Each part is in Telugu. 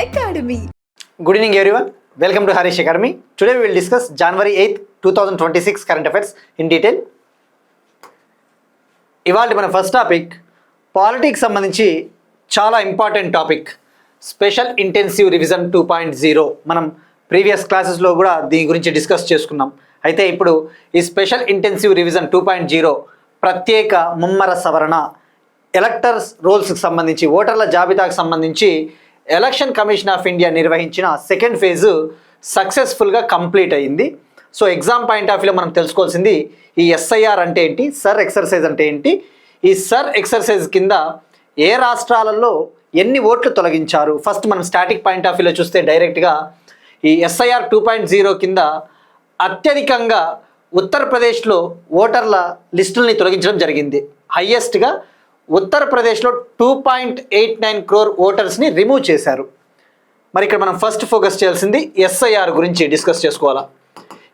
Academy. Good evening everyone. Welcome to Harish Academy. Today we will discuss January 8th, 2026 current affairs in detail. ఇవాళ మన ఫస్ట్ టాపిక్ పాలిటిక్స్ సంబంధించి చాలా important topic special intensive revision 2.0. మనం ప్రీవియస్ క్లాసెస్లో కూడా దీని గురించి డిస్కస్ చేసుకున్నాం. అయితే ఇప్పుడు ఈ స్పెషల్ ఇంటెన్సివ్ రివిజన్ 2.0 ప్రత్యేక ముమ్మర సవరణ ఎలక్టర్స్ రోల్స్కి సంబంధించి ఓటర్ల జాబితాకు సంబంధించి ఎలక్షన్ కమిషన్ ఆఫ్ ఇండియా నిర్వహించిన సెకండ్ ఫేజు సక్సెస్ఫుల్గా కంప్లీట్ అయింది. సో ఎగ్జామ్ పాయింట్ ఆఫ్ వ్యూలో మనం తెలుసుకోవాల్సింది ఈ ఎస్ఐఆర్ అంటే ఏంటి, సర్ ఎక్సర్సైజ్ అంటే ఏంటి, ఈ సర్ ఎక్సర్సైజ్ కింద ఏ రాష్ట్రాలలో ఎన్ని ఓట్లు తొలగించారు. ఫస్ట్ మనం స్టాటిక్ పాయింట్ ఆఫ్ వ్యూలో చూస్తే డైరెక్ట్గా ఈ ఎస్ఐఆర్ 2.0 కింద అత్యధికంగా ఉత్తరప్రదేశ్లో ఓటర్ల లిస్టుల్ని తొలగించడం జరిగింది. హయ్యెస్ట్గా ఉత్తరప్రదేశ్లో 2.89 crore ఓటర్స్ని రిమూవ్ చేశారు. మరి ఇక్కడ మనం ఫస్ట్ ఫోకస్ చేయాల్సింది ఎస్ఐఆర్ గురించి డిస్కస్ చేసుకోవాలా.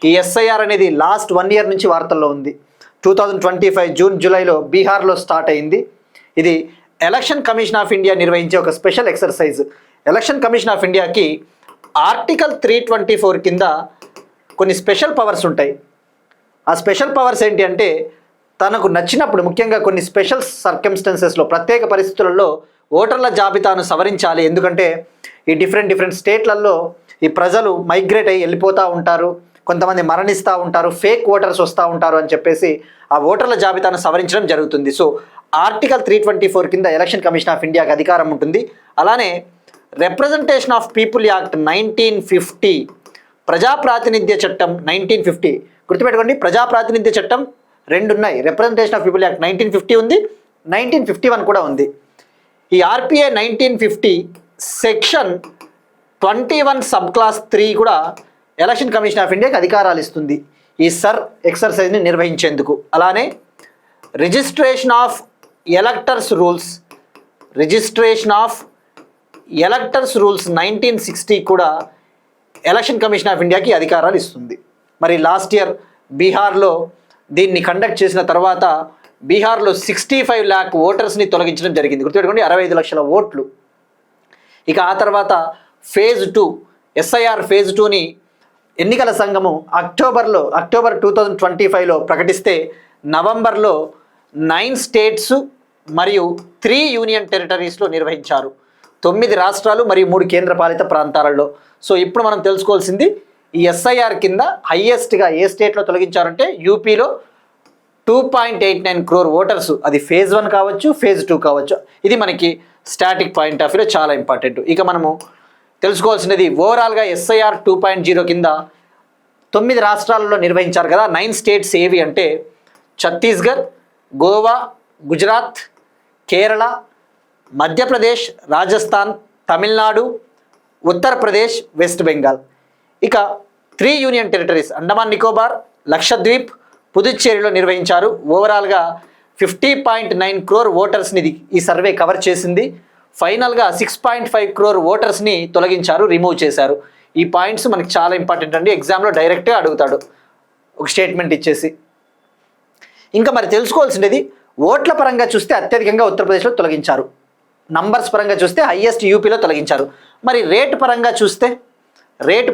ఈ ఎస్ఐఆర్ అనేది లాస్ట్ 1 year నుంచి వార్తల్లో ఉంది. 2025 జూన్ జూలైలో బీహార్లో స్టార్ట్ అయింది. ఇది ఎలక్షన్ కమిషన్ ఆఫ్ ఇండియా నిర్వహించే ఒక special exercise. Election commission of ఇండియాకి ఆర్టికల్ 324 కింద కొన్ని స్పెషల్ పవర్స్ ఉంటాయి. ఆ స్పెషల్ పవర్స్ ఏంటి అంటే తనకు నచ్చినప్పుడు ముఖ్యంగా కొన్ని స్పెషల్ సర్కమ్స్టెన్సెస్లో ప్రత్యేక పరిస్థితులలో ఓటర్ల జాబితాను సవరించాలి. ఎందుకంటే ఈ డిఫరెంట్ స్టేట్లలో ఈ ప్రజలు మైగ్రేట్ అయ్యి వెళ్ళిపోతూ ఉంటారు, కొంతమంది మరణిస్తూ ఉంటారు, ఫేక్ ఓటర్స్ వస్తూ ఉంటారు అని చెప్పేసి ఆ ఓటర్ల జాబితాను సవరించడం జరుగుతుంది. సో ఆర్టికల్ 324 కింద ఎలక్షన్ కమిషన్ ఆఫ్ ఇండియాకి అధికారం ఉంటుంది. అలానే రిప్రజెంటేషన్ ఆఫ్ పీపుల్ యాక్ట్ 1950, ప్రజాప్రాతినిధ్య చట్టం 1950 గుర్తుపెట్టుకోండి. ప్రజాప్రాతినిధ్య చట్టం 2 ఉన్నాయి. రిప్రజెంటేషన్ ఆఫ్ పీపుల్ యాక్ట్ 1950 ఉంది, 1951 కూడా ఉంది. ఈ ఆర్పిఐ 1950 సెక్షన్ 21 సబ్ క్లాస్ 3 కూడా ఎలక్షన్ కమిషన్ ఆఫ్ ఇండియాకి అధికారాలు ఇస్తుంది ఈ సర్ ఎక్సర్సైజ్ని నిర్వహించేందుకు. అలానే రిజిస్ట్రేషన్ ఆఫ్ ఎలక్టర్స్ రూల్స్ 1960 కూడా ఎలక్షన్ కమిషన్ ఆఫ్ ఇండియాకి అధికారాలు ఇస్తుంది. మరి లాస్ట్ ఇయర్ బీహార్లో దీన్ని కండక్ట్ చేసిన తర్వాత బీహార్లో 65 lakh ఓటర్స్ని తొలగించడం జరిగింది. గుర్తుపెట్టుకోండి, 65 లక్షల ఓట్లు. ఇక ఆ తర్వాత ఫేజ్ 2 ఎస్ఐఆర్ ఫేజ్ 2ని ఎన్నికల సంఘము అక్టోబర్ 2025లో ప్రకటిస్తే నవంబర్లో 9 states మరియు 3 యూనియన్ టెరిటరీస్లో నిర్వహించారు. 9 రాష్ట్రాలు మరియు 3 కేంద్రపాలిత ప్రాంతాలలో. సో ఇప్పుడు మనం తెలుసుకోవాల్సింది ఈ ఎస్ఐఆర్ కింద హయ్యెస్ట్గా ఏ స్టేట్లో తొలగించారంటే యూపీలో 2.89 crore ఓటర్స్. అది ఫేజ్ 1 కావచ్చు, ఫేజ్ 2 కావచ్చు. ఇది మనకి స్టాటిక్ పాయింట్ ఆఫ్ వ్యూలో చాలా ఇంపార్టెంట్. ఇక మనము తెలుసుకోవాల్సినది ఓవరాల్గా ఎస్ఐఆర్ 2.0 కింద 9 రాష్ట్రాలలో నిర్వహించారు కదా. 9 states ఏవి అంటే ఛత్తీస్గఢ్, గోవా, గుజరాత్, కేరళ, మధ్యప్రదేశ్, రాజస్థాన్, తమిళనాడు, ఉత్తరప్రదేశ్, వెస్ట్ బెంగాల్. ఇక 3 యూనియన్ టెరిటరీస్ అండమాన్ నికోబార్, లక్షద్వీప్, పుదుచ్చేరిలో నిర్వహించారు. ఓవరాల్గా 50.9 crore ఓటర్స్ని ఈ సర్వే కవర్ చేసింది. ఫైనల్గా 6.5 crore ఓటర్స్ని తొలగించారు, రిమూవ్ చేశారు. ఈ పాయింట్స్ మనకి చాలా ఇంపార్టెంట్ అండి. ఎగ్జామ్లో డైరెక్ట్గా అడుగుతాడు ఒక స్టేట్మెంట్ ఇచ్చేసి. ఇంకా మరి తెలుసుకోవాల్సినది ఓట్ల పరంగా చూస్తే అత్యధికంగా ఉత్తరప్రదేశ్లో తొలగించారు. నంబర్స్ పరంగా చూస్తే హయ్యెస్ట్ యూపీలో తొలగించారు. మరి రేటు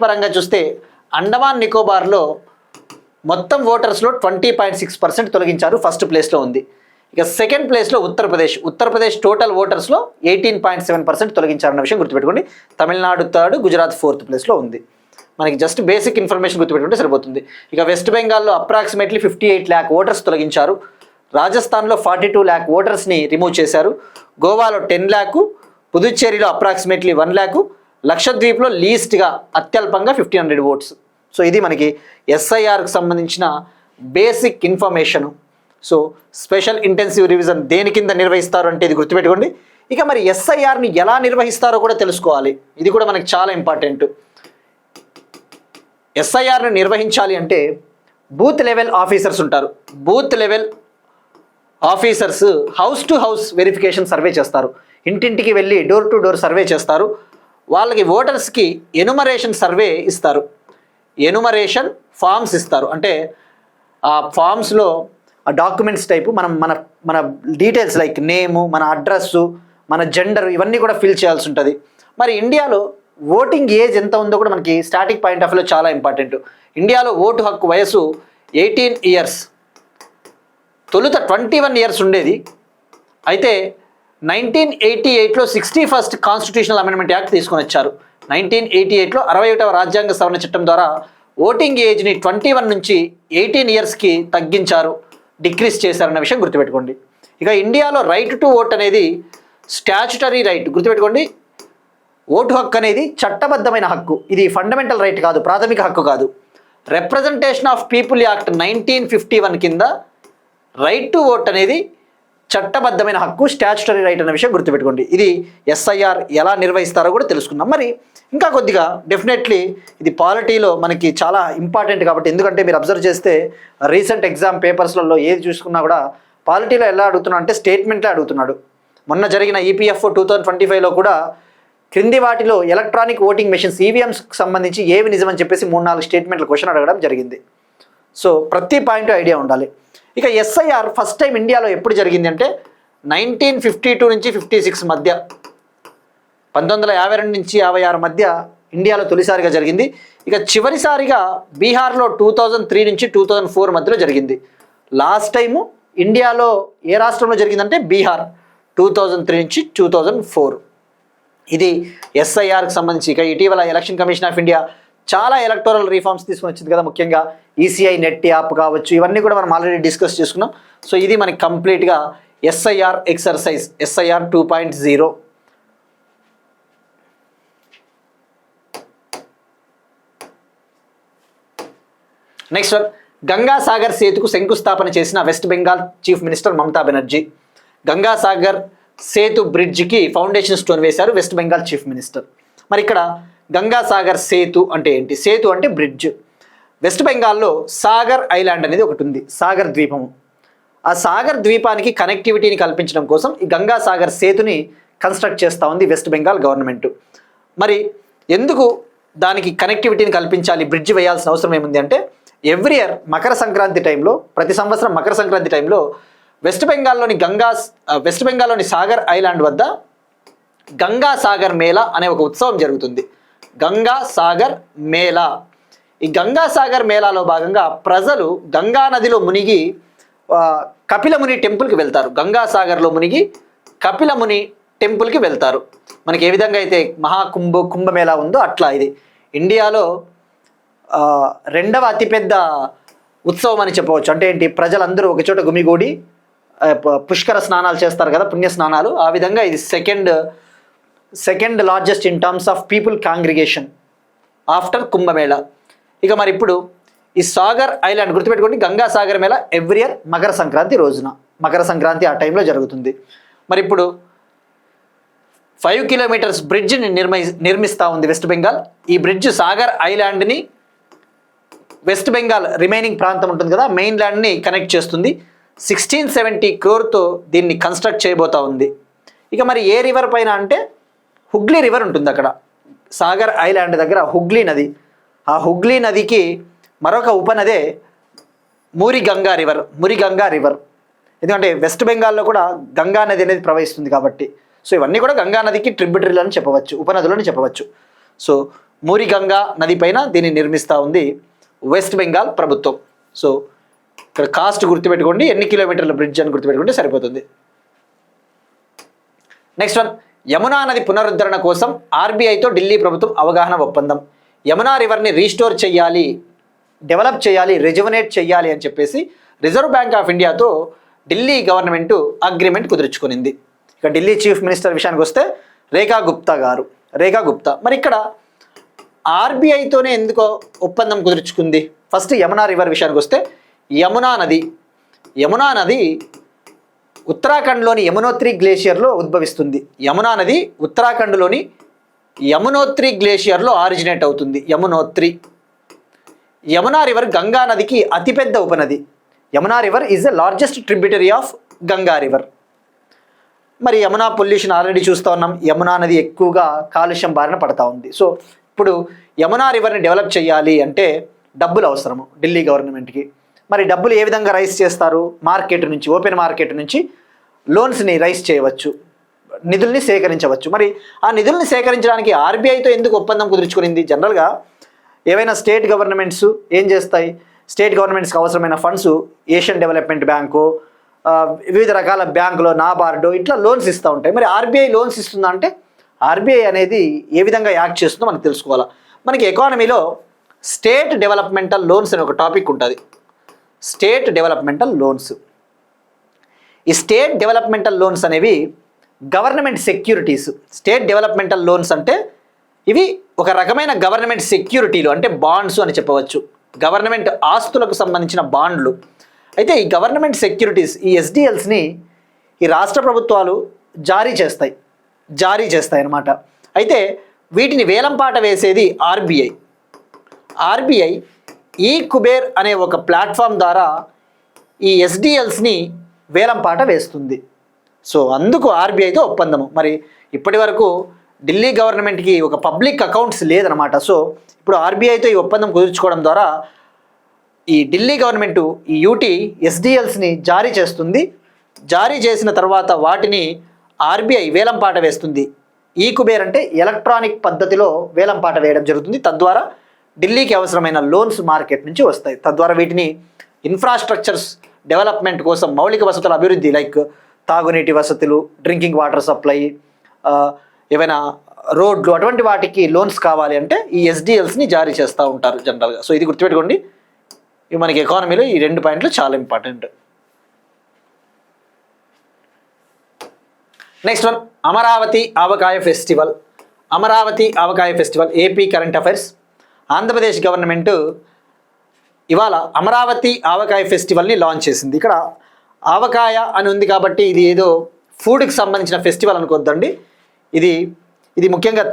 పరంగా చూస్తే అండమాన్ నికోబార్లో మొత్తం ఓటర్స్లో 20.6% తొలగించారు, ఫస్ట్ ప్లేస్లో ఉంది. ఇక సెకండ్ ప్లేస్లో ఉత్తరప్రదేశ్ టోటల్ ఓటర్స్లో 18.7% తొలగించారన్న విషయం గుర్తుపెట్టుకోండి. తమిళనాడు 3rd, గుజరాత్ 4th ప్లేస్లో ఉంది. మనకి జస్ట్ బేసిక్ ఇన్ఫర్మేషన్ గుర్తుపెట్టుకుంటే సరిపోతుంది. ఇక వెస్ట్ బెంగాల్లో అప్రాక్సిమేట్లీ 58 lakh ఓటర్స్ తొలగించారు. రాజస్థాన్లో 42 lakh ఓటర్స్ని రిమూవ్ చేశారు. గోవాలో 10 lakh, పుదుచ్చేరిలో అప్రాక్సిమేట్లీ 1 lakh, లక్షద్వీప్లో లీస్ట్గా అత్యల్పంగా 1500 ఓట్స్. సో ఇది మనకి ఎస్ఐఆర్కి సంబంధించిన basic information. So special intensive revision దేని కింద నిర్వహిస్తారు అంటే ఇది గుర్తుపెట్టుకోండి. ఇక మరి ఎస్ఐఆర్ని ఎలా నిర్వహిస్తారో కూడా తెలుసుకోవాలి. ఇది కూడా మనకి చాలా ఇంపార్టెంట్. ఎస్ఐఆర్ని నిర్వహించాలి అంటే బూత్ లెవెల్ ఆఫీసర్స్ ఉంటారు. Booth level officers house to house verification survey చేస్తారు. ఇంటింటికి వెళ్ళి డోర్ టు డోర్ సర్వే చేస్తారు. వాళ్ళకి ఓటర్స్కి ఎనుమరేషన్ సర్వే ఇస్తారు, ఎనుమరేషన్ ఫామ్స్ ఇస్తారు. అంటే ఆ ఫామ్స్లో ఆ డాక్యుమెంట్స్ టైపు మన డీటెయిల్స్ లైక్ నేము, మన అడ్రస్సు, మన జెండర్ ఇవన్నీ కూడా ఫిల్ చేయాల్సి ఉంటుంది. మరి ఇండియాలో ఓటింగ్ ఏజ్ ఎంత ఉందో కూడా మనకి స్టాటిక్ పాయింట్ ఆఫ్ వ్యూలో చాలా ఇంపార్టెంట్. ఇండియాలో ఓటు హక్కు వయసు 18 ఇయర్స్. తొలుత 21 ఇయర్స్ ఉండేది. అయితే 1988లో 61st కాన్స్టిట్యూషనల్ అమెండ్మెంట్ యాక్ట్ తీసుకొని వచ్చారు. 1988లో 61వ రాజ్యాంగ సవరణ చట్టం ద్వారా ఓటింగ్ ఏజ్ని 21 నుంచి 18 ఇయర్స్కి తగ్గించారు, డిక్రీస్ చేశారన్న విషయం గుర్తుపెట్టుకోండి. ఇక ఇండియాలో రైట్ టు ఓట్ అనేది స్టాచ్యుటరీ రైట్. గుర్తుపెట్టుకోండి, ఓటు హక్కు అనేది చట్టబద్ధమైన హక్కు. ఇది ఫండమెంటల్ రైట్ కాదు, ప్రాథమిక హక్కు కాదు. రిప్రజెంటేషన్ ఆఫ్ పీపుల్ యాక్ట్ 1951 కింద రైట్ టు ఓట్ అనేది చట్టబద్ధమైన హక్కు, స్టాచ్యుటరీ రైట్ అనే విషయం గుర్తుపెట్టుకోండి. ఇది ఎస్ఐఆర్ ఎలా నిర్వహిస్తారో కూడా తెలుసుకుందాం. మరి ఇంకా కొద్దిగా డెఫినెట్లీ ఇది పాలిటీలో మనకి చాలా ఇంపార్టెంట్ కాబట్టి, ఎందుకంటే మీరు అబ్జర్వ్ చేస్తే రీసెంట్ ఎగ్జామ్ పేపర్స్లలో ఏది చూసుకున్నా కూడా పాలిటీలో ఎలా అడుగుతున్నాడు అంటే స్టేట్మెంట్లే అడుగుతున్నాడు. మొన్న జరిగిన ఈపీఎఫ్ఓ 2025లో కూడా క్రింది వాటిలో ఎలక్ట్రానిక్ ఓటింగ్ మెషిన్స్ ఈవీఎంస్కి సంబంధించి ఏవి నిజమని చెప్పేసి 3-4 స్టేట్మెంట్ల క్వశ్చన్ అడగడం జరిగింది. సో ప్రతి పాయింట్ ఐడియా ఉండాలి. ఇక ఎస్ఐఆర్ ఫస్ట్ టైం ఇండియాలో ఎప్పుడు జరిగింది అంటే 1952 నుంచి 56 మధ్య, 1952 నుంచి 56 మధ్య ఇండియాలో తొలిసారిగా జరిగింది. ఇక చివరిసారిగా బీహార్లో 2003 నుంచి 2004 మధ్యలో జరిగింది. లాస్ట్ టైము ఇండియాలో ఏ రాష్ట్రంలో జరిగిందంటే బీహార్, 2003 నుంచి 2004. ఇది ఎస్ఐఆర్కి సంబంధించి. ఇక ఇటీవల ఎలక్షన్ కమిషన్ ఆఫ్ ఇండియా చాలా ఎలక్టోరల్ రిఫార్మ్స్ తీసుకొని వచ్చింది కదా, ముఖ్యంగా ఈసీఐ నెట్ యాప్ కావచ్చు, ఇవన్నీ కూడా మనం ఆల్రెడీ డిస్కస్ చేసుకున్నాం. సో ఇది మనకి కంప్లీట్గా SIR exercise, SIR 2.0. Next one, Ganga Sagar సేతుకు శంకుస్థాపన చేసిన వెస్ట్ బెంగాల్ చీఫ్ మినిస్టర్ మమతా బెనర్జీ. గంగా సాగర్ సేతు బ్రిడ్జ్కి ఫౌండేషన్ స్టోన్ వేశారు వెస్ట్ బెంగాల్ చీఫ్ మినిస్టర్. మరి ఇక్కడ గంగా సాగర్ సేతు అంటే ఏంటి? సేతు అంటే బ్రిడ్జ్. వెస్ట్ బెంగాల్లో సాగర్ ఐలాండ్ అనేది ఒకటి ఉంది, సాగర్ ద్వీపము. ఆ సాగర్ ద్వీపానికి కనెక్టివిటీని కల్పించడం కోసం ఈ గంగా సాగర్ సేతుని కన్స్ట్రక్ట్ చేస్తూ ఉంది వెస్ట్ బెంగాల్ గవర్నమెంట్. మరి ఎందుకు దానికి కనెక్టివిటీని కల్పించాలి, బ్రిడ్జ్ వేయాల్సిన అవసరం ఏముంది అంటే, ఎవ్రీ ఇయర్ మకర సంక్రాంతి టైంలో, ప్రతి సంవత్సరం మకర సంక్రాంతి టైంలో వెస్ట్ బెంగాల్లోని సాగర్ ఐలాండ్ వద్ద గంగా సాగర్ మేళా అనే ఒక ఉత్సవం జరుగుతుంది. గంగా సాగర్ మేళా. ఈ గంగా సాగర్ మేళాలో భాగంగా ప్రజలు గంగా నదిలో మునిగి కపిలముని టెంపుల్కి వెళ్తారు. గంగా సాగర్లో మునిగి కపిలముని టెంపుల్కి వెళ్తారు. మనకి ఏ విధంగా అయితే కుంభమేళా ఉందో అట్లా ఇది ఇండియాలో రెండవ అతిపెద్ద ఉత్సవం అని చెప్పవచ్చు. అంటే ఏంటి, ప్రజలందరూ ఒకచోట గుమిగూడి పుష్కర స్నానాలు చేస్తారు కదా, పుణ్య స్నానాలు. ఆ విధంగా ఇది second largest in terms of people congregation after Kumbh Mela. ఇక మరి ఇప్పుడు ఈ సాగర్ ఐలాండ్ గుర్తుపెట్టుకోండి, గంగా సాగర్ మేళా ఎవ్రీ ఇయర్ మకర సంక్రాంతి రోజున, మకర సంక్రాంతి ఆ టైంలో జరుగుతుంది. మరి ఇప్పుడు 5 కిలోమీటర్స్ బ్రిడ్జ్ని నిర్మిస్తూ ఉంది వెస్ట్ బెంగాల్. ఈ బ్రిడ్జ్ సాగర్ ఐలాండ్ని వెస్ట్ బెంగాల్ రిమైనింగ్ ప్రాంతం ఉంటుంది కదా, మెయిన్ ల్యాండ్ని కనెక్ట్ చేస్తుంది. 1670 crore దీన్ని కన్స్ట్రక్ట్ చేయబోతా ఉంది. ఇక మరి ఏ రివర్ పైన అంటే హుగ్లీ రివర్ ఉంటుంది అక్కడ సాగర్ ఐలాండ్ దగ్గర, హుగ్లీ నది. ఆ హుగ్లీ నదికి మరొక ఉపనదే మురిగంగా రివర్. ఎందుకంటే వెస్ట్ బెంగాల్లో కూడా గంగా నది అనేది ప్రవహిస్తుంది కాబట్టి, సో ఇవన్నీ కూడా గంగా నదికి ట్రిబ్యూటరీలు అని చెప్పవచ్చు, ఉపనదులని చెప్పవచ్చు. సో మురిగంగా నది పైన దీన్ని నిర్మిస్తూ ఉంది వెస్ట్ బెంగాల్ ప్రభుత్వం. సో ఇక్కడ కాస్ట్ గుర్తుపెట్టుకోండి, ఎన్ని కిలోమీటర్ల బ్రిడ్జ్ అని గుర్తుపెట్టుకుంటే సరిపోతుంది. నెక్స్ట్ వన్, యమునా నది పునరుద్ధరణ కోసం ఆర్బీఐతో ఢిల్లీ ప్రభుత్వం అవగాహన ఒప్పందం. యమునా రివర్ని రీస్టోర్ చేయాలి, డెవలప్ చేయాలి, రెజ్యువనేట్ చేయాలి అని చెప్పేసి రిజర్వ్ బ్యాంక్ ఆఫ్ ఇండియాతో ఢిల్లీ గవర్నమెంట్ అగ్రిమెంట్ కుదుర్చుకునింది. ఇక ఢిల్లీ చీఫ్ మినిస్టర్ విషయానికి వస్తే రేఖా గుప్తా. మరి ఇక్కడ ఆర్బీఐతోనే ఎందుకో ఒప్పందం కుదుర్చుకుంది? ఫస్ట్ యమునా రివర్ విషయానికి వస్తే, యమునా నది ఉత్తరాఖండ్లోని యమునోత్రి గ్లేషియర్లో ఉద్భవిస్తుంది. యమునా నది ఉత్తరాఖండ్లోని యమునోత్రి గ్లేషియర్లో ఆరిజినేట్ అవుతుంది. యమునా రివర్ గంగా నదికి అతిపెద్ద ఉపనది. Yamuna river is the largest tributary of Ganga river. మరి యమునా పొల్యూషన్ ఆల్రెడీ చూస్తూ ఉన్నాం, యమునా నది ఎక్కువగా కాలుష్యం బారిన పడతా ఉంది. సో ఇప్పుడు యమునా రివర్ని డెవలప్ చేయాలి అంటే డబ్బులు అవసరము ఢిల్లీ గవర్నమెంట్కి. మరి డబ్బులు ఏ విధంగా రైజ్ చేస్తారు? ఓపెన్ మార్కెట్ నుంచి లోన్స్ని రైజ్ చేయవచ్చు. నిధుల్ని సేకరించవచ్చు. మరి ఆ నిధుల్ని సేకరించడానికి ఆర్బీఐతో ఎందుకు ఒప్పందం కుదుర్చుకునింది? జనరల్గా ఏవైనా స్టేట్ గవర్నమెంట్స్ ఏం చేస్తాయి, స్టేట్ గవర్నమెంట్స్కి అవసరమైన ఫండ్స్ ఏషియన్ డెవలప్మెంట్ బ్యాంకు, వివిధ రకాల బ్యాంకులో నాబార్డు ఇట్లా లోన్స్ ఇస్తూ ఉంటాయి. మరి ఆర్బీఐ లోన్స్ ఇస్తుందా అంటే ఆర్బీఐ అనేది ఏ విధంగా యాక్ట్ చేస్తుందో మనకు తెలుసుకోవాలా. మనకి ఎకానమీలో స్టేట్ డెవలప్మెంటల్ లోన్స్ అనే ఒక టాపిక్ ఉంటుంది. State developmental loans. ఈ స్టేట్ డెవలప్మెంటల్ లోన్స్ అనేవి government securities. State developmental loans అంటే ఇవి ఒక రకమైన గవర్నమెంట్ సెక్యూరిటీలు, అంటే బాండ్స్ అని చెప్పవచ్చు. గవర్నమెంట్ ఆస్తులకు సంబంధించిన బాండ్లు. అయితే ఈ గవర్నమెంట్ సెక్యూరిటీస్, ఈ ఎస్డిఎల్స్ని ఈ రాష్ట్ర ప్రభుత్వాలు జారీ చేస్తాయి అన్నమాట. అయితే వీటిని వేలంపాట వేసేది ఆర్బీఐ. ఆర్బీఐ ఈ కుబేర్ అనే ఒక ప్లాట్ఫామ్ ద్వారా ఈ ఎస్డిఎల్స్ని వేలంపాట వేస్తుంది. సో అందుకు ఆర్బీఐతో ఒప్పందము. మరి ఇప్పటి వరకు ఢిల్లీ గవర్నమెంట్కి ఒక పబ్లిక్ అకౌంట్స్ లేదనమాట. సో ఇప్పుడు ఆర్బీఐతో ఈ ఒప్పందం కుదుర్చుకోవడం ద్వారా ఈ ఢిల్లీ గవర్నమెంటు ఈ యూటీ ఎస్డిఎల్స్ని జారీ చేస్తుంది. జారీ చేసిన తర్వాత వాటిని ఆర్బీఐ వేలంపాట వేస్తుంది. ఈ కుబేర్ అంటే ఎలక్ట్రానిక్ పద్ధతిలో వేలంపాట వేయడం జరుగుతుంది. తద్వారా ఢిల్లీకి అవసరమైన లోన్స్ మార్కెట్ నుంచి వస్తాయి. తద్వారా వీటిని ఇన్ఫ్రాస్ట్రక్చర్స్ డెవలప్మెంట్ కోసం, మౌలిక వసతుల అభివృద్ధి లైక్ తాగునీటి వసతులు, డ్రింకింగ్ వాటర్ సప్లై, ఏవైనా రోడ్లు, అటువంటి వాటికి లోన్స్ కావాలి అంటే ఈ ఎస్డిఎల్స్ని జారీ చేస్తూ ఉంటారు జనరల్గా. సో ఇది గుర్తుపెట్టుకోండి. ఇవి మనకి ఎకానమీలో ఈ 2 పాయింట్లు చాలా important. Next one, Amaravati Avakaya festival. Amaravati Avakaya festival AP current affairs. Andhra Pradesh government ఇవాళ అమరావతి ఆవకాయ ఫెస్టివల్ని లాంచ్ చేసింది. ఇక్కడ ఆవకాయ అని ఉంది కాబట్టి ఇది ఏదో ఫుడ్కి సంబంధించిన ఫెస్టివల్ అనుకోవద్దండి. ఇది ముఖ్యంగా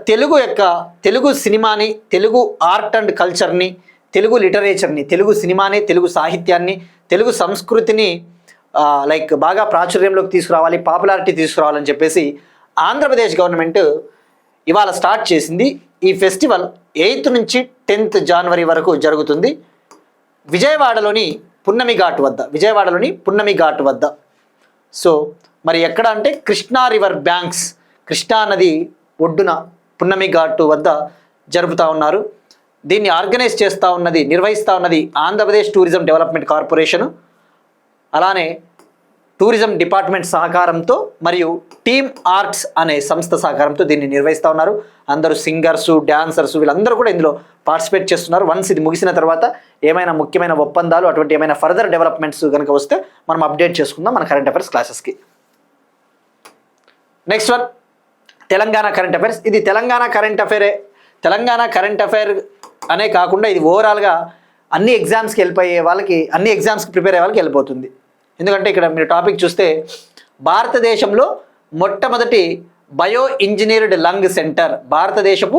తెలుగు సినిమాని, తెలుగు ఆర్ట్ అండ్ కల్చర్ని, తెలుగు లిటరేచర్ని, తెలుగు సినిమాని, తెలుగు సాహిత్యాన్ని, తెలుగు సంస్కృతిని బాగా ప్రాచుర్యంలోకి తీసుకురావాలి, పాపులారిటీ తీసుకురావాలని చెప్పేసి ఆంధ్రప్రదేశ్ గవర్నమెంట్ ఇవాళ స్టార్ట్ చేసింది. ఈ ఫెస్టివల్ 8 నుంచి 10th జనవరి వరకు జరుగుతుంది. విజయవాడలోని పున్నమి ఘాట్ వద్ద. సో మరి ఎక్కడ అంటే కృష్ణా రివర్ బ్యాంక్స్, కృష్ణా నది ఒడ్డున పున్నమి ఘాట్ వద్ద జరుపుతూ ఉన్నారు. దీన్ని నిర్వహిస్తూ ఉన్నది ఆంధ్రప్రదేశ్ టూరిజం డెవలప్మెంట్ కార్పొరేషను, అలానే టూరిజం డిపార్ట్మెంట్ సహకారంతో మరియు టీమ్ ఆర్ట్స్ అనే సంస్థ సహకారంతో దీన్ని నిర్వహిస్తూ ఉన్నారు. అందరూ సింగర్సు, డ్యాన్సర్సు వీళ్ళందరూ కూడా ఇందులో పార్టిసిపేట్ చేస్తున్నారు. వన్స్ ఇది ముగిసిన తర్వాత ఏమైనా ముఖ్యమైన ఒప్పందాలు, అటువంటి ఏమైనా ఫర్దర్ డెవలప్మెంట్స్ కనుక వస్తే మనం అప్డేట్ చేసుకుందాం మన కరెంట్ అఫైర్స్ క్లాసెస్కి. Next one, Telangana current affairs. ఇది తెలంగాణ కరెంట్ అఫైర్ అనే కాకుండా ఇది ఓవరాల్గా అన్ని ఎగ్జామ్స్కి ప్రిపేర్ అయ్యే వాళ్ళకి వెళ్ళిపోతుంది. ఎందుకంటే ఇక్కడ మీరు టాపిక్ చూస్తే భారతదేశంలో మొట్టమొదటి బయో ఇంజనీర్డ్ లంగ్ సెంటర్, భారతదేశపు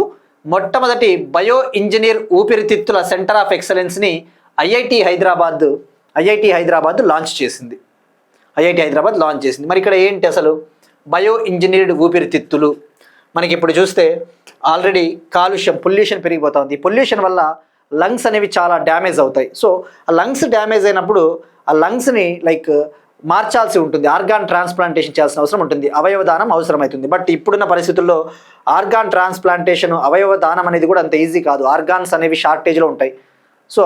మొట్టమొదటి బయో ఇంజనీర్ ఊపిరితిత్తుల సెంటర్ ఆఫ్ ఎక్సలెన్స్ని ఐఐటి హైదరాబాద్ లాంచ్ చేసింది. మరి ఇక్కడ ఏంటి అసలు బయో ఇంజనీర్డ్ ఊపిరితిత్తులు? మనకి ఇప్పుడు చూస్తే ఆల్రెడీ పొల్యూషన్ పెరిగిపోతూ ఉంది. ఈ పొల్యూషన్ వల్ల లంగ్స్ అనేవి చాలా డ్యామేజ్ అవుతాయి. సో ఆ లంగ్స్ డ్యామేజ్ అయినప్పుడు ఆ లంగ్స్ని మార్చాల్సి ఉంటుంది, ఆర్గాన్ ట్రాన్స్ప్లాంటేషన్ చేయాల్సిన అవసరం ఉంటుంది, అవయవ దానం అవసరమవుతుంది. బట్ ఇప్పుడున్న పరిస్థితుల్లో ఆర్గాన్ ట్రాన్స్ప్లాంటేషన్, అవయవ దానం అనేది కూడా అంత ఈజీ కాదు. ఆర్గాన్స్ అనేవి షార్టేజ్లో ఉంటాయి. సో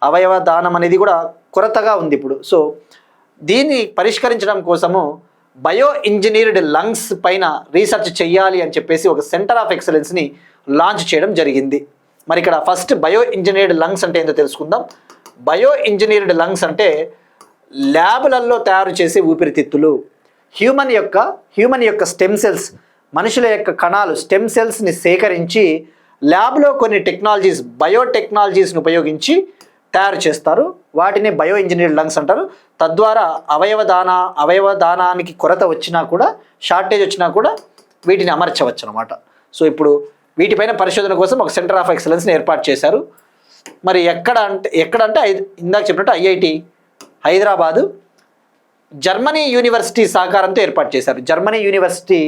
అవయవ దానం అనేది కూడా కొరతగా ఉంది ఇప్పుడు. సో దీన్ని పరిష్కరించడం కోసము బయో ఇంజనీర్డ్ లంగ్స్ పైన రీసెర్చ్ చేయాలి అని చెప్పేసి ఒక సెంటర్ ఆఫ్ ఎక్సలెన్స్ని లాంచ్ చేయడం జరిగింది. మరి ఇక్కడ ఫస్ట్ బయో ఇంజనీర్డ్ లంగ్స్ అంటే ఏంటో తెలుసుకుందాం. బయో ఇంజనీర్డ్ లంగ్స్ అంటే ల్యాబ్లలో తయారు చేసే ఊపిరితిత్తులు. హ్యూమన్ యొక్క స్టెమ్ సెల్స్, మనుషుల యొక్క కణాలు, స్టెమ్ సెల్స్ని సేకరించి ల్యాబ్లో కొన్ని బయోటెక్నాలజీస్ని ఉపయోగించి తయారు చేస్తారు. వాటిని బయో ఇంజనీర్డ్ లంగ్స్ అంటారు. తద్వారా అవయవ దానానికి కొరత వచ్చినా కూడా, షార్టేజ్ వచ్చినా కూడా వీటిని అమర్చవచ్చు అనమాట. సో ఇప్పుడు వీటిపైన పరిశోధన కోసం ఒక సెంటర్ ఆఫ్ ఎక్సలెన్స్ని ఏర్పాటు చేశారు. మరి ఎక్కడంటే ఇందాక చెప్పినట్టు ఐఐటి హైదరాబాదు జర్మనీ యూనివర్సిటీ సహకారంతో ఏర్పాటు చేశారు. జర్మనీ యూనివర్సిటీ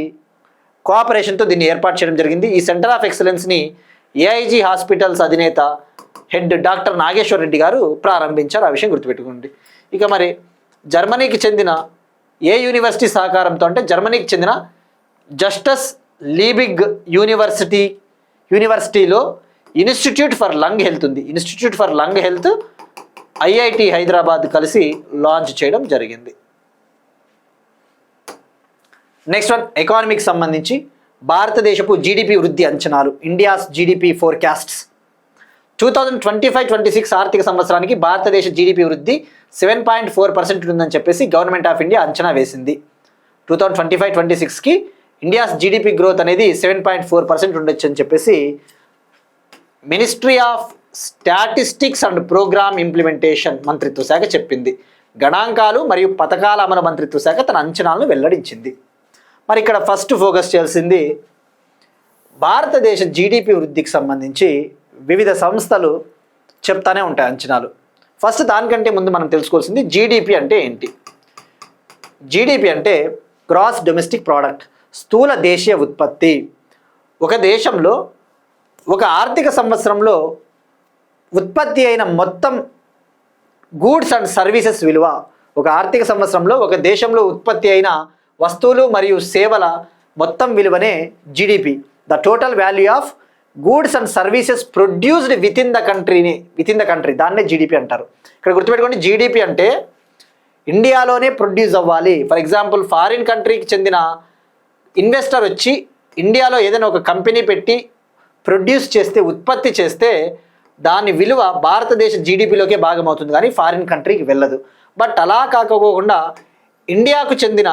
కోఆపరేషన్తో దీన్ని ఏర్పాటు చేయడం జరిగింది. ఈ సెంటర్ ఆఫ్ ఎక్సలెన్స్ని ఏఐజీ హాస్పిటల్స్ అధినేత హెడ్ డాక్టర్ నాగేశ్వర్ రెడ్డి గారు ప్రారంభించారు. ఆ విషయం గుర్తుపెట్టుకోండి. ఇక మరి జర్మనీకి చెందిన ఏ యూనివర్సిటీ సహకారంతో అంటే జర్మనీకి చెందిన జస్టస్ లీబిగ్ యూనివర్సిటీలో ఇన్స్టిట్యూట్ ఫర్ లంగ్ హెల్త్ ఉంది. Institute for lung health IIT Hyderabad కలిసి లాంచ్ చేయడం జరిగింది. నెక్స్ట్ వన్, ఎకానమీకి సంబంధించి భారతదేశపు జీడిపి వృద్ధి అంచనాలు. India's GDP ఫోర్కాస్ట్స్. 2025-26 ఆర్థిక సంవత్సరానికి భారతదేశ జీడిపి వృద్ధి 7.4% ఉందని చెప్పేసి గవర్నమెంట్ ఆఫ్ ఇండియా అంచనా వేసింది. 2025-26కి ఇండియాస్ జీడిపి గ్రోత్ అనేది 7.4% ఉండొచ్చు అని చెప్పేసి ministry of statistics and programme implementation మంత్రిత్వ శాఖ చెప్పింది. గణాంకాలు మరియు పథకాల అమలు మంత్రిత్వ శాఖ తన అంచనాలను వెల్లడించింది. మరి ఇక్కడ ఫస్ట్ ఫోకస్ చేయాల్సింది భారతదేశ జీడిపి వృద్ధికి సంబంధించి వివిధ సంస్థలు చెప్తానే ఉంటాయి అంచనాలు. ఫస్ట్ దానికంటే ముందు మనం తెలుసుకోవాల్సింది జీడిపి అంటే ఏంటి. జీడిపి అంటే గ్రాస్ డొమెస్టిక్ ప్రోడక్ట్, స్థూల దేశీయ ఉత్పత్తి. ఒక దేశంలో ఒక ఆర్థిక సంవత్సరంలో ఉత్పత్తి అయిన మొత్తం గూడ్స్ అండ్ సర్వీసెస్ విలువ, ఒక ఆర్థిక సంవత్సరంలో ఒక దేశంలో ఉత్పత్తి అయిన వస్తువులు మరియు సేవల మొత్తం విలువనే GDP. The total value of goods and services produced with in the country, దాన్నే జీడిపి అంటారు. ఇక్కడ గుర్తుపెట్టుకోండి, జీడిపి అంటే ఇండియాలోనే ప్రొడ్యూస్ అవ్వాలి. ఫర్ ఎగ్జాంపుల్ ఫారిన్ కంట్రీకి చెందిన ఇన్వెస్టర్ వచ్చి ఇండియాలో ఏదైనా ఒక కంపెనీ పెట్టి ప్రొడ్యూస్ చేస్తే, ఉత్పత్తి చేస్తే దాని విలువ భారతదేశ జీడిపిలోకే భాగం అవుతుంది, కానీ ఫారిన్ కంట్రీకి వెళ్ళదు. బట్ అలా కాకపోకుండా ఇండియాకు చెందిన